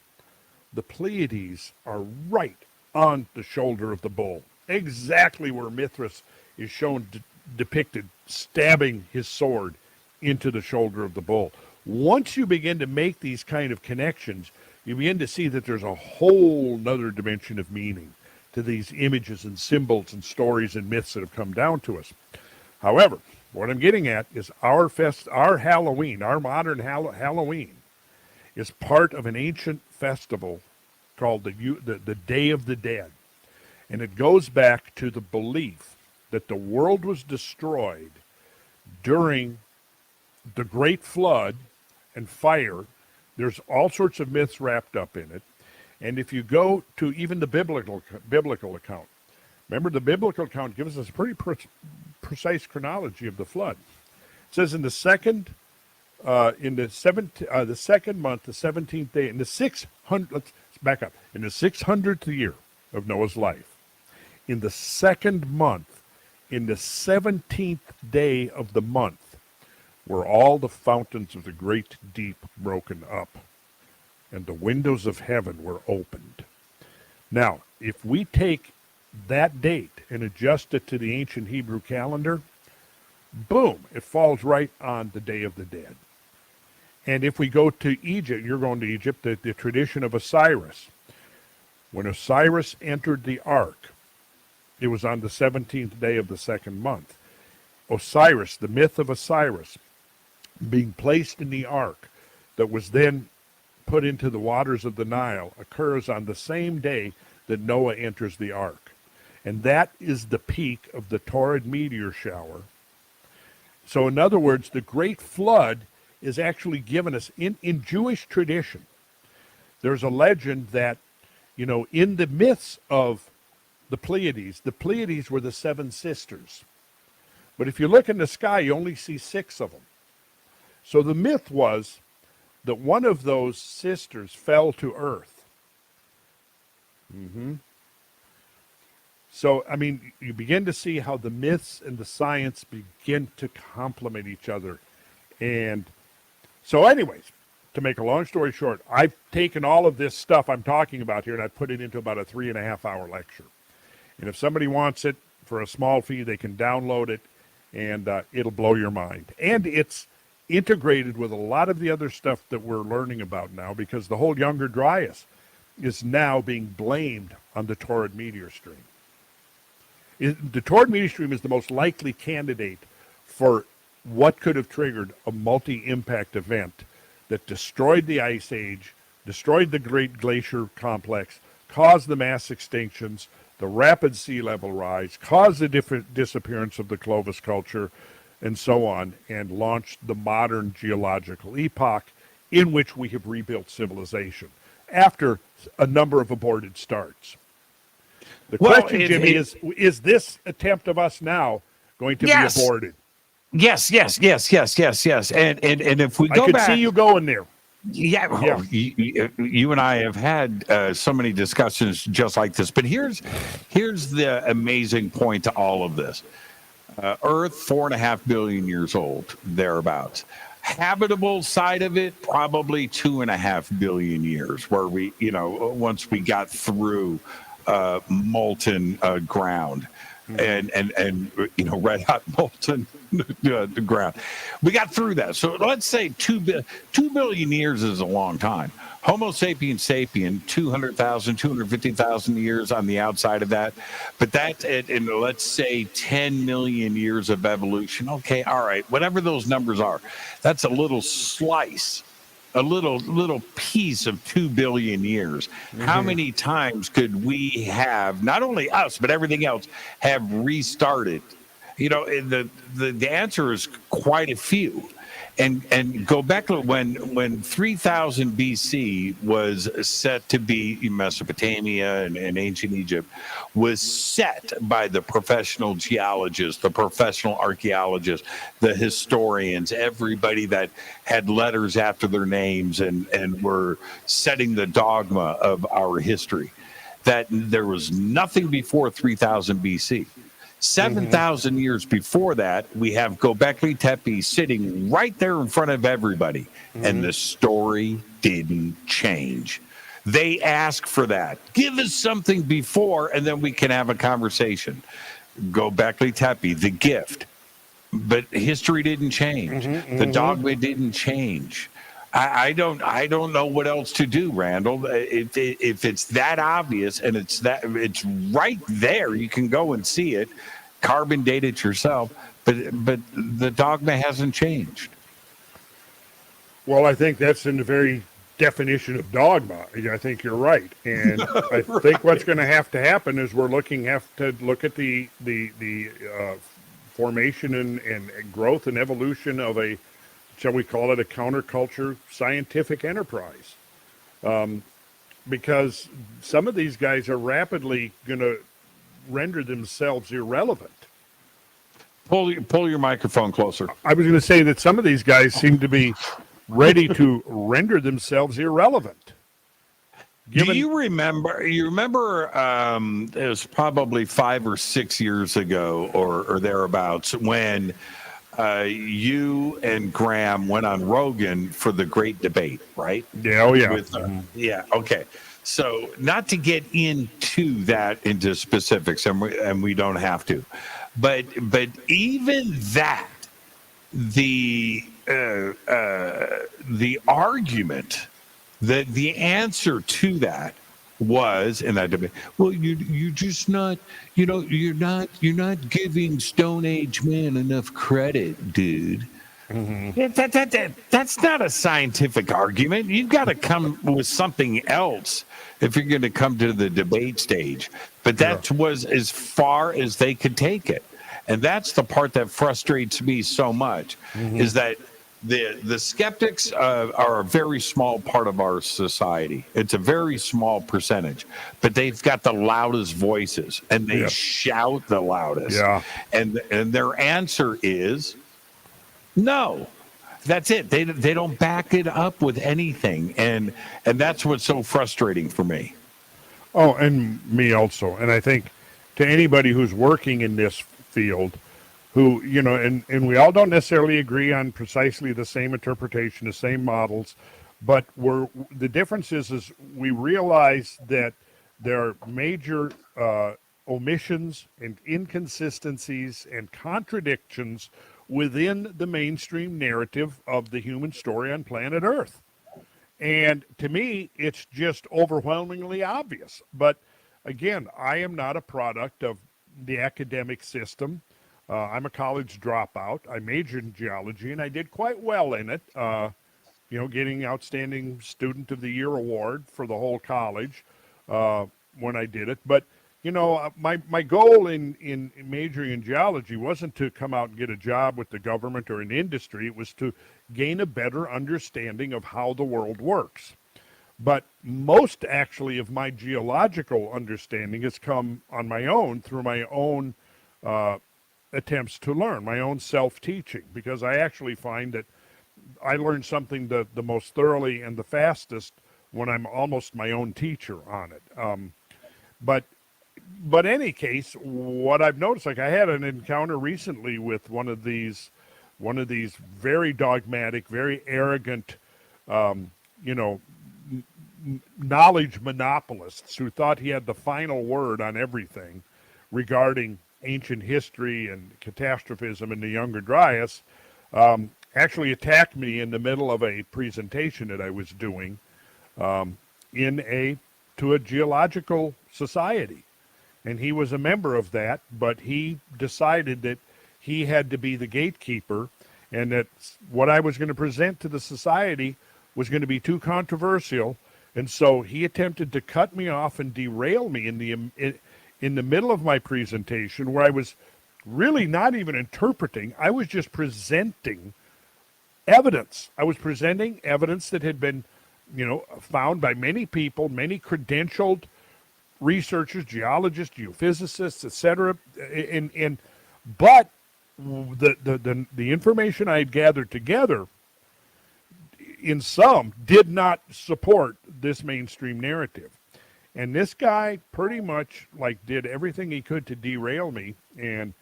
the Pleiades are right on the shoulder of the bull, exactly where Mithras is shown depicted stabbing his sword into the shoulder of the bull. Once you begin to make these kind of connections, you begin to see that there's a whole nother dimension of meaning to these images and symbols and stories and myths that have come down to us. However, what I'm getting at is our Halloween, our modern Halloween, is part of an ancient festival called the Day of the Dead. And it goes back to the belief that the world was destroyed during the Great Flood and fire. There's all sorts of myths wrapped up in it. And if you go to even the biblical account, remember the biblical account gives us a pretty precise chronology of the flood. It says in the second month, the 17th day, in the 600. Let's back up. In the 600th year of Noah's life, in the second month, in the 17th day of the month, were all the fountains of the great deep broken up, and the windows of heaven were opened. Now, if we take that date and adjust it to the ancient Hebrew calendar, boom, it falls right on the Day of the Dead. And if we go to Egypt, you're going to Egypt, the tradition of Osiris. When Osiris entered the ark, it was on the 17th day of the second month. Osiris, the myth of Osiris, being placed in the ark that was then put into the waters of the Nile, occurs on the same day that Noah enters the ark. And that is the peak of the Taurid meteor shower. So in other words, the Great Flood is actually given us in Jewish tradition. There's a legend that, in the myths of the Pleiades were the seven sisters. But if you look in the sky, you only see 6 of them. So the myth was that one of those sisters fell to earth. So, you begin to see how the myths and the science begin to complement each other. And so anyways, to make a long story short, I've taken all of this stuff I'm talking about here and I've put it into about a 3.5-hour lecture. And if somebody wants it for a small fee, they can download it, and it'll blow your mind. And it's integrated with a lot of the other stuff that we're learning about now, because the whole Younger Dryas is now being blamed on the Taurid meteor stream. The Taurid meteor stream is the most likely candidate for what could have triggered a multi-impact event that destroyed the Ice Age, destroyed the Great Glacier Complex, caused the mass extinctions, the rapid sea level rise, caused the disappearance of the Clovis culture, and so on, and launched the modern geological epoch in which we have rebuilt civilization after a number of aborted starts. The question, Jimmy, is this attempt of us now going to be aborted? Yes. And if we go back, I could see you going there. Yeah. You and I have had so many discussions just like this. But here's the amazing point to all of this. Earth, 4.5 billion years old, thereabouts. Habitable side of it, probably 2.5 billion years, where we, once we got through molten ground. And red hot molten ground. We got through that. So let's say 2 billion years is a long time. Homo sapiens sapien, 200,000, 250,000 years on the outside of that. But that's it. And let's say 10 million years of evolution. Okay, all right, whatever those numbers are, that's a little slice. A little piece of 2 billion years. How many times could we have, not only us, but everything else, have restarted? The answer is quite a few. And Gobekli, when 3000 BC was set to be Mesopotamia and ancient Egypt, was set by the professional geologists, the professional archaeologists, the historians, everybody that had letters after their names and were setting the dogma of our history, that there was nothing before 3000 BC. 7,000 years before that, we have Gobekli Tepe sitting right there in front of everybody, and the story didn't change. They ask for that. Give us something before, and then we can have a conversation. Gobekli Tepe, the gift. But history didn't change. The dogma didn't change. I don't know what else to do, Randall. If it's that obvious and it's right there, you can go and see it, carbon date it yourself. But the dogma hasn't changed. Well, I think that's in the very definition of dogma. I think you're right, and I think what's going to happen is have to look at the formation and growth and evolution of a, shall we call it, a counterculture scientific enterprise, because some of these guys are rapidly going to render themselves irrelevant. Pull your microphone closer. I was going to say that some of these guys seem to be ready to render themselves irrelevant. Do you remember? You remember? It was probably 5 or 6 years ago, or thereabouts, when you and Graham went on Rogan for the great debate, right? Yeah, oh yeah. Yeah, okay. So, not to get into specifics, and we don't have to, but even that, the argument, the answer to that was in that debate, well, you're just not, you're not giving Stone Age man enough credit, dude. That's not a scientific argument. You've got to come with something else if you're going to come to the debate stage. But that was as far as they could take it. And that's the part that frustrates me so much, is that the skeptics are a very small part of our society. It's a very small percentage, but they've got the loudest voices, and they shout the loudest. Yeah. And their answer is no. That's it. They don't back it up with anything, and that's what's so frustrating for me. Oh, and me also. And I think to anybody who's working in this field, who, and we all don't necessarily agree on precisely the same interpretation, the same models, but the difference is we realize that there are major omissions and inconsistencies and contradictions within the mainstream narrative of the human story on planet Earth. And to me, it's just overwhelmingly obvious. But again, I am not a product of the academic system. I'm a college dropout. I majored in geology, and I did quite well in it, getting Outstanding Student of the Year award for the whole college when I did it. But my goal in majoring in geology wasn't to come out and get a job with the government or in industry. It was to gain a better understanding of how the world works. But most actually of my geological understanding has come on my own through my own attempts to learn, my own self-teaching, because I actually find that I learn something the most thoroughly and the fastest when I'm almost my own teacher on it. But any case, what I've noticed, like I had an encounter recently with one of these very dogmatic, very arrogant, knowledge monopolists who thought he had the final word on everything regarding ancient history and catastrophism and the Younger Dryas, actually attacked me in the middle of a presentation that I was doing to a geological society. And he was a member of that, but he decided that he had to be the gatekeeper, and that what I was going to present to the society was going to be too controversial. And so he attempted to cut me off and derail me in the middle of my presentation, where I was really not even interpreting. I was just presenting evidence. I was presenting evidence that had been, found by many people, many credentialed researchers, geologists, geophysicists, etc. But the information I had gathered together, in some, did not support this mainstream narrative. And this guy pretty much did everything he could to derail me, and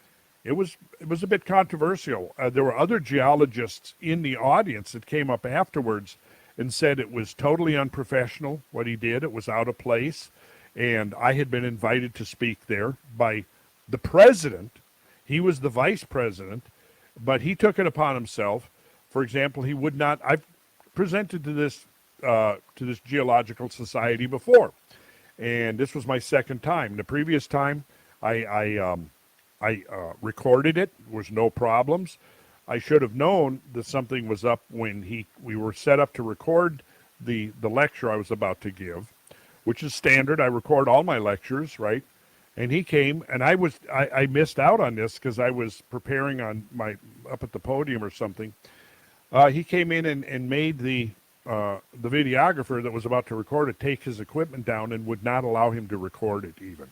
it was a bit controversial. There were other geologists in the audience that came up afterwards and said it was totally unprofessional what he did. It was out of place. And I had been invited to speak there by the president. He was the vice president, but he took it upon himself. For example, he would not. I've presented to this geological society before, and this was my second time. The previous time, I recorded it. There was no problems. I should have known that something was up when we were set up to record the lecture I was about to give, which is standard. I record all my lectures, right? And he came, and I missed out on this because I was preparing on my up at the podium or something. He came in and made the videographer that was about to record it take his equipment down and would not allow him to record it even.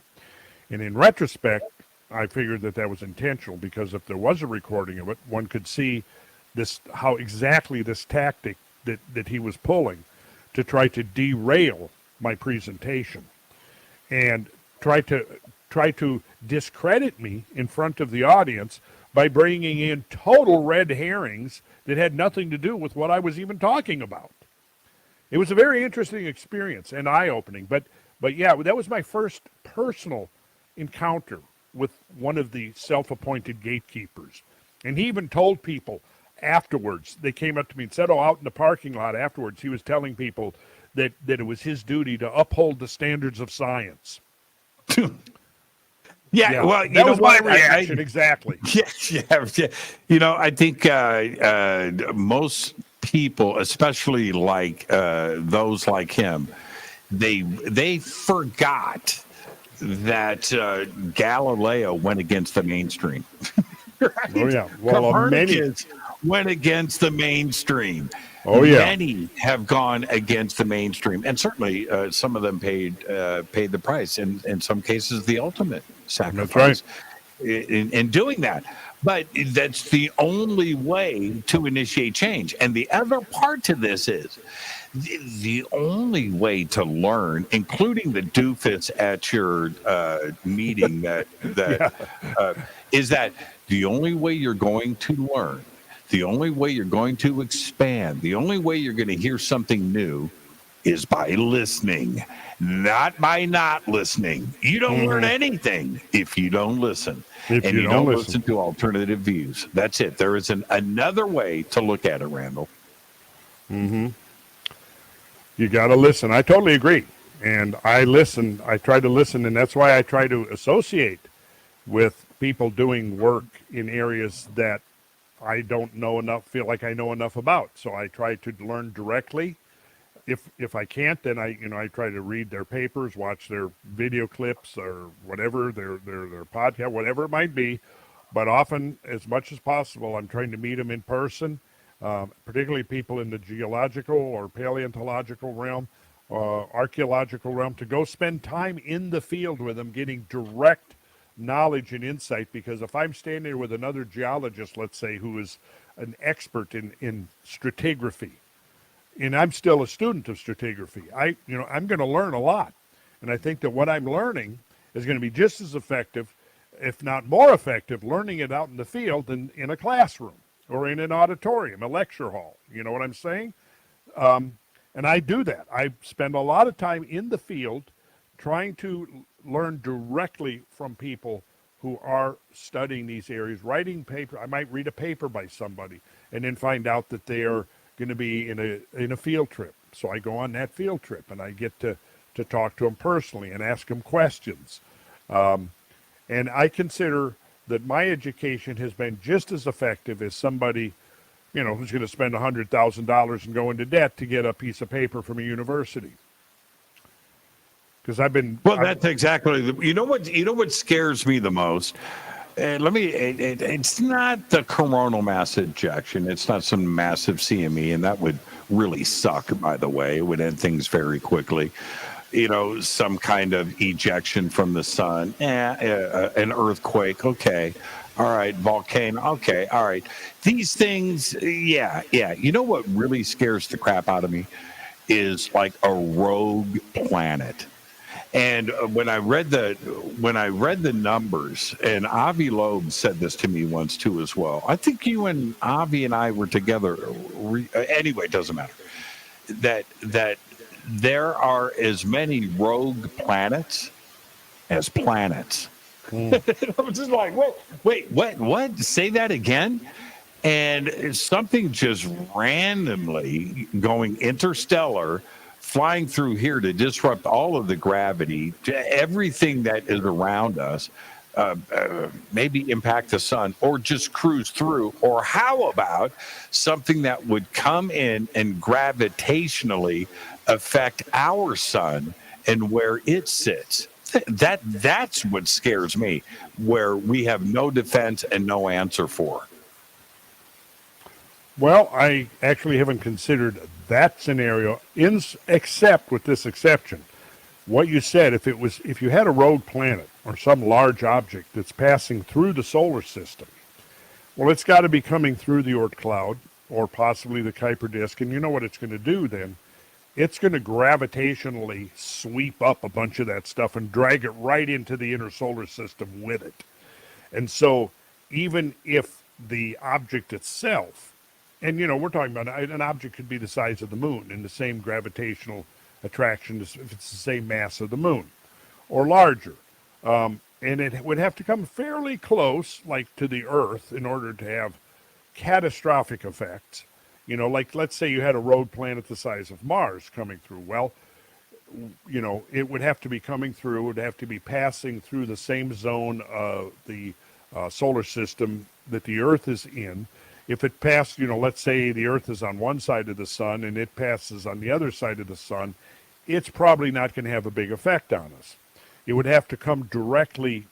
And in retrospect, I figured that was intentional, because if there was a recording of it, one could see how exactly this tactic that he was pulling to try to derail my presentation and try to discredit me in front of the audience by bringing in total red herrings that had nothing to do with what I was even talking about. It was a very interesting experience and eye-opening, but yeah, that was my first personal encounter with one of the self-appointed gatekeepers. And he even told people afterwards, they came up to me and said, out in the parking lot afterwards, he was telling people that it was his duty to uphold the standards of science. Yeah, well, that was my reaction, exactly. Yeah. I think most people, especially like those like him, they forgot that Galileo went against the mainstream. Right? Oh yeah, well, Copernicus went against the mainstream. Oh yeah, many have gone against the mainstream, and certainly some of them paid the price, and in some cases the ultimate sacrifice. That's right. In doing that. But that's the only way to initiate change. And the other part to this is the only way to learn, including the doofus at your meeting, is that the only way you're going to learn, the only way you're going to expand, the only way you're going to hear something new is by listening, not by not listening. You don't learn anything if you don't listen. And you don't listen to alternative views. That's it. There is another way to look at it, Randall. Mm-hmm. You got to listen. I totally agree. And I listen. I try to listen, and that's why I try to associate with people doing work in areas that I don't know enough, feel like I know enough about. So I try to learn directly. If I can't, then I try to read their papers, watch their video clips or whatever, their podcast, whatever it might be. But often, as much as possible, I'm trying to meet them in person, particularly people in the geological or paleontological realm, archaeological realm, to go spend time in the field with them, getting direct knowledge and insight. Because if I'm standing there with another geologist, let's say, who is an expert in stratigraphy, and I'm still a student of stratigraphy, I'm going to learn a lot. And I think that what I'm learning is going to be just as effective, if not more effective, learning it out in the field than in a classroom or in an auditorium, a lecture hall. You know what I'm saying? And I do that. I spend a lot of time in the field trying to learn directly from people who are studying these areas, writing paper. I might read a paper by somebody and then find out that they are going to be in a field trip. So I go on that field trip and I get to talk to them personally and ask them questions. And I consider that my education has been just as effective as somebody, who's going to spend $100,000 and go into debt to get a piece of paper from a university. Because that's exactly. You know what scares me the most. It's not the coronal mass ejection. It's not some massive CME, and that would really suck, by the way. It would end things very quickly. Some kind of ejection from the sun, an earthquake, okay. All right, volcano, okay, all right. These things, yeah. You know what really scares the crap out of me is like a rogue planet. And when I read the numbers, and Avi Loeb said this to me once too as well. I think you and Avi and I were together. Anyway, it doesn't matter. That there are as many rogue planets as planets. I was just like, wait, what? Say that again? And something just randomly going interstellar, flying through here to disrupt all of the gravity, to everything that is around us, maybe impact the sun or just cruise through? Or how about something that would come in and gravitationally affect our sun and where it sits? That's what scares me, where we have no defense and no answer for. Well, I actually haven't considered that scenario, except with this exception. What you said, if you had a rogue planet or some large object that's passing through the solar system, well, it's got to be coming through the Oort cloud or possibly the Kuiper disk, and you know what it's going to do then? It's going to gravitationally sweep up a bunch of that stuff and drag it right into the inner solar system with it. And so even if the object itself, and we're talking about an object could be the size of the moon in the same gravitational attraction as if it's the same mass of the moon or larger. And it would have to come fairly close, like to the Earth, in order to have catastrophic effects. Like let's say you had a rogue planet the size of Mars coming through. Well, it would have to be coming through, it would have to be passing through the same zone of the solar system that the Earth is in. If it passed, let's say the Earth is on one side of the sun and it passes on the other side of the sun, it's probably not going to have a big effect on us. It would have to come directly,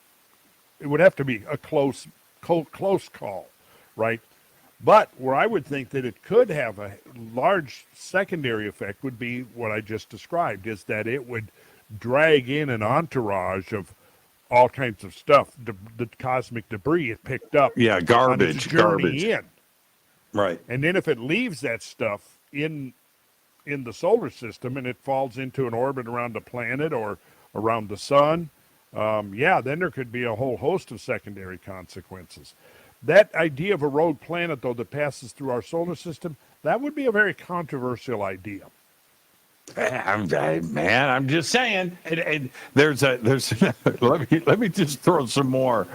it would have to be a close call, right? But where I would think that it could have a large secondary effect would be what I just described, is that it would drag in an entourage of all kinds of stuff, the cosmic debris it picked up. Yeah, garbage, on its journey garbage. in. Right. And then if it leaves that stuff in the solar system and it falls into an orbit around a planet or around the sun, then there could be a whole host of secondary consequences. That idea of a rogue planet, though, that passes through our solar system, that would be a very controversial idea. I'm just saying. And there's let me just throw some more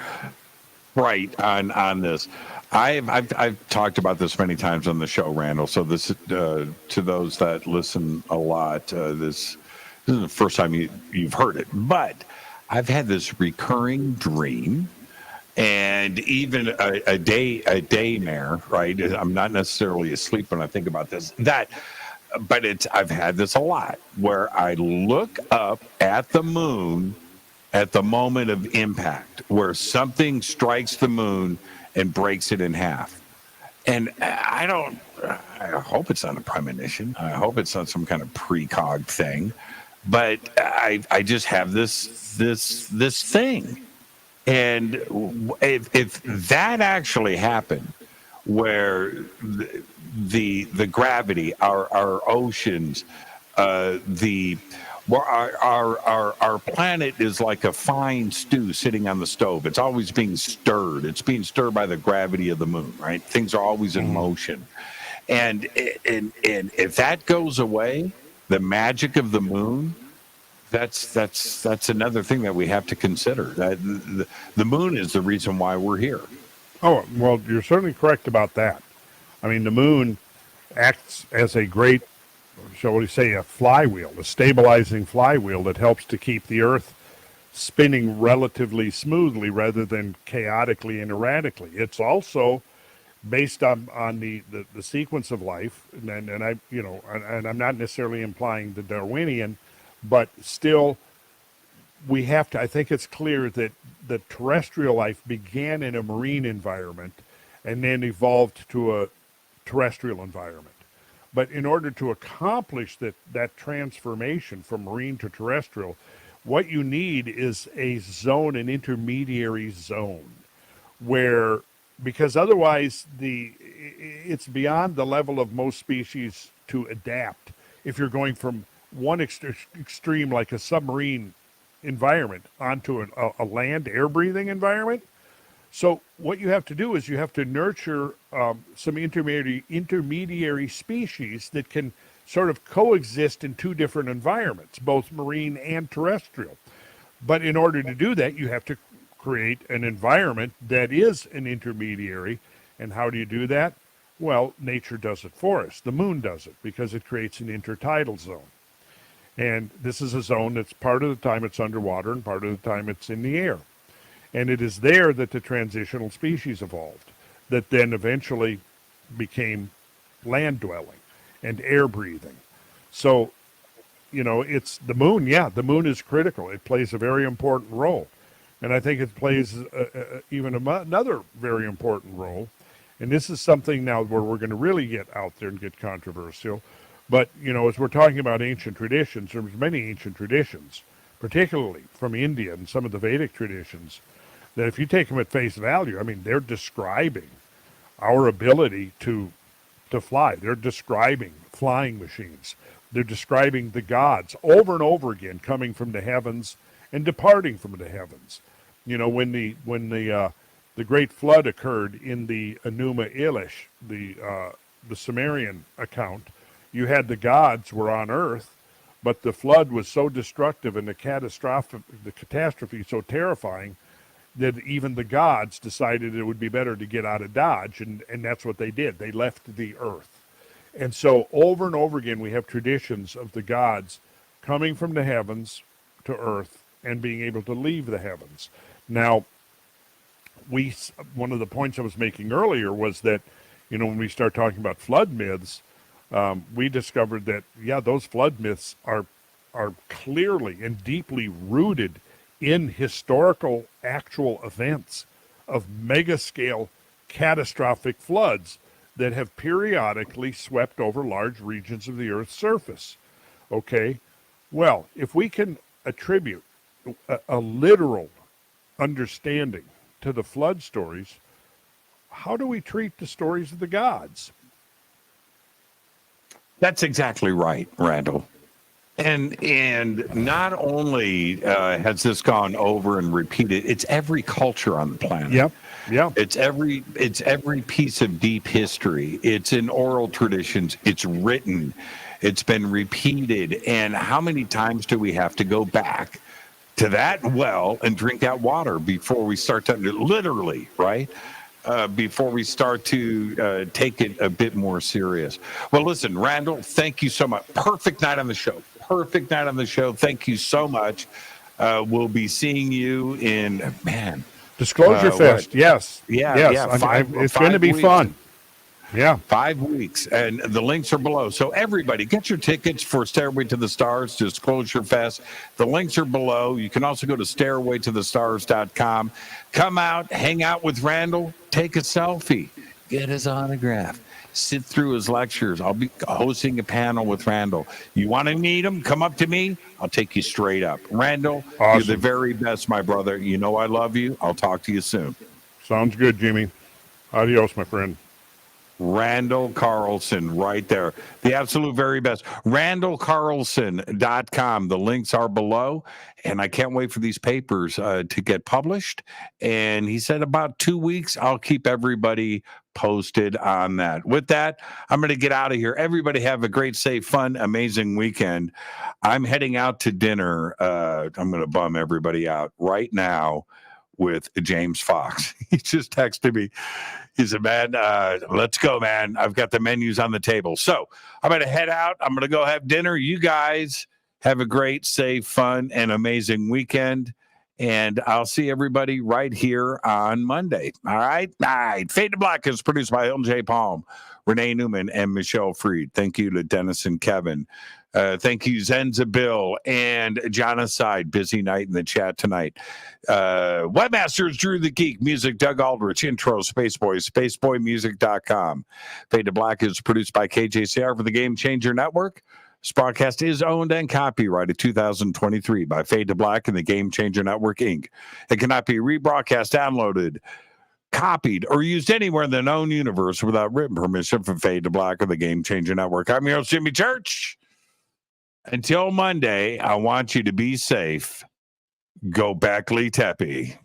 right on this. I've talked about this many times on the show, Randall. So this to those that listen a lot, this isn't the first time you've heard it, but I've had this recurring dream, and even a daymare, right? I'm not necessarily asleep when I think about this. But I've had this a lot, where I look up at the moon at the moment of impact, where something strikes the moon and breaks it in half. And I hope it's not a premonition. I hope it's not some kind of precog thing. But I just have this thing. And if that actually happened, where the gravity, our oceans, our planet is like a fine stew sitting on the stove. It's always being stirred. It's being stirred by the gravity of the moon, right? Things are always in motion. And if that goes away, the magic of the moon, that's another thing that we have to consider. That the moon is the reason why we're here. Oh, well, you're certainly correct about that. I mean, the moon acts as a great, shall we say, a flywheel, a stabilizing flywheel that helps to keep the Earth spinning relatively smoothly rather than chaotically and erratically. It's also based on the sequence of life, and I'm not necessarily implying the Darwinian, but still we have to, I think it's clear that the terrestrial life began in a marine environment and then evolved to a terrestrial environment. But in order to accomplish that transformation from marine to terrestrial, what you need is a zone, an intermediary zone, where, because otherwise it's beyond the level of most species to adapt if you're going from one extreme, like a submarine environment, onto a land air-breathing environment. So what you have to do is you have to nurture some intermediary species that can sort of coexist in two different environments, both marine and terrestrial. But in order to do that, you have to create an environment that is an intermediary. And how do you do that? Well, nature does it for us. The moon does it because it creates an intertidal zone. And this is a zone that's part of the time it's underwater and part of the time it's in the air. And it is there that the transitional species evolved, that then eventually became land-dwelling and air-breathing. So, it's the moon. Yeah, the moon is critical. It plays a very important role. And I think it plays even another very important role. And this is something now where we're going to really get out there and get controversial. But, as we're talking about ancient traditions, there's many ancient traditions, particularly from India and some of the Vedic traditions, that if you take them at face value, I mean, they're describing our ability to fly. They're describing flying machines. They're describing the gods over and over again coming from the heavens and departing from the heavens. When the great flood occurred in the Enuma Elish, the Sumerian account, you had the gods were on earth, but the flood was so destructive and the catastrophe so terrifying that even the gods decided it would be better to get out of Dodge, and that's what they did. They left the earth. And so over and over again, we have traditions of the gods coming from the heavens to earth and being able to leave the heavens. Now, one of the points I was making earlier was that, when we start talking about flood myths, we discovered that, those flood myths are clearly and deeply rooted in historical actual events of mega-scale catastrophic floods that have periodically swept over large regions of the Earth's surface. Okay? Well, if we can attribute a literal understanding to the flood stories, how do we treat the stories of the gods? That's exactly right, Randall. And not only has this gone over and repeated, it's every culture on the planet. Yep. It's every piece of deep history. It's in oral traditions. It's written. It's been repeated. And how many times do we have to go back to that well and drink that water before we start to, literally, right? Before we start to take it a bit more serious. Well, listen, Randall, thank you so much. Perfect night on the show. Thank you so much. We'll be seeing you in, Disclosure Fest. What? Yes. Yeah. It's going to be fun. Yeah. 5 weeks. And the links are below. So everybody, get your tickets for Stairway to the Stars, Disclosure Fest. The links are below. You can also go to stairwaytothestars.com. Come out, hang out with Randall, take a selfie, get his autograph, sit through his lectures. I'll be hosting a panel with Randall. You want to meet him? Come up to me. I'll take you straight up. Randall, awesome. You're the very best, my brother. You know I love you. I'll talk to you soon. Sounds good, Jimmy. Adios, my friend. Randall Carlson right there. The absolute very best. RandallCarlson.com. The links are below. And I can't wait for these papers to get published. And he said about 2 weeks, I'll keep everybody posted on that. With that, I'm going to get out of here. Everybody have a great, safe, fun, amazing weekend. I'm heading out to dinner. I'm going to bum everybody out right now with James Fox. He just texted me. He said, man, let's go, man. I've got the menus on the table. So I'm going to head out. I'm going to go have dinner. You guys have a great, safe, fun, and amazing weekend. And I'll see everybody right here on Monday. All right? Fade to Black is produced by L.J. Palm, Renee Newman, and Michelle Freed. Thank you to Dennis and Kevin. Thank you, Zenza Bill and Jonaside. Busy night in the chat tonight. Webmasters Drew the Geek. Music, Doug Aldrich. Intro, Spaceboy. SpaceboyMusic.com. Fade to Black is produced by KJCR for the Game Changer Network. This broadcast is owned and copyrighted 2023 by Fade to Black and the Game Changer Network, Inc. It cannot be rebroadcast, downloaded, copied, or used anywhere in the known universe without written permission from Fade to Black or the Game Changer Network. I'm your host, Jimmy Church. Until Monday, I want you to be safe. Gobekli Tepe.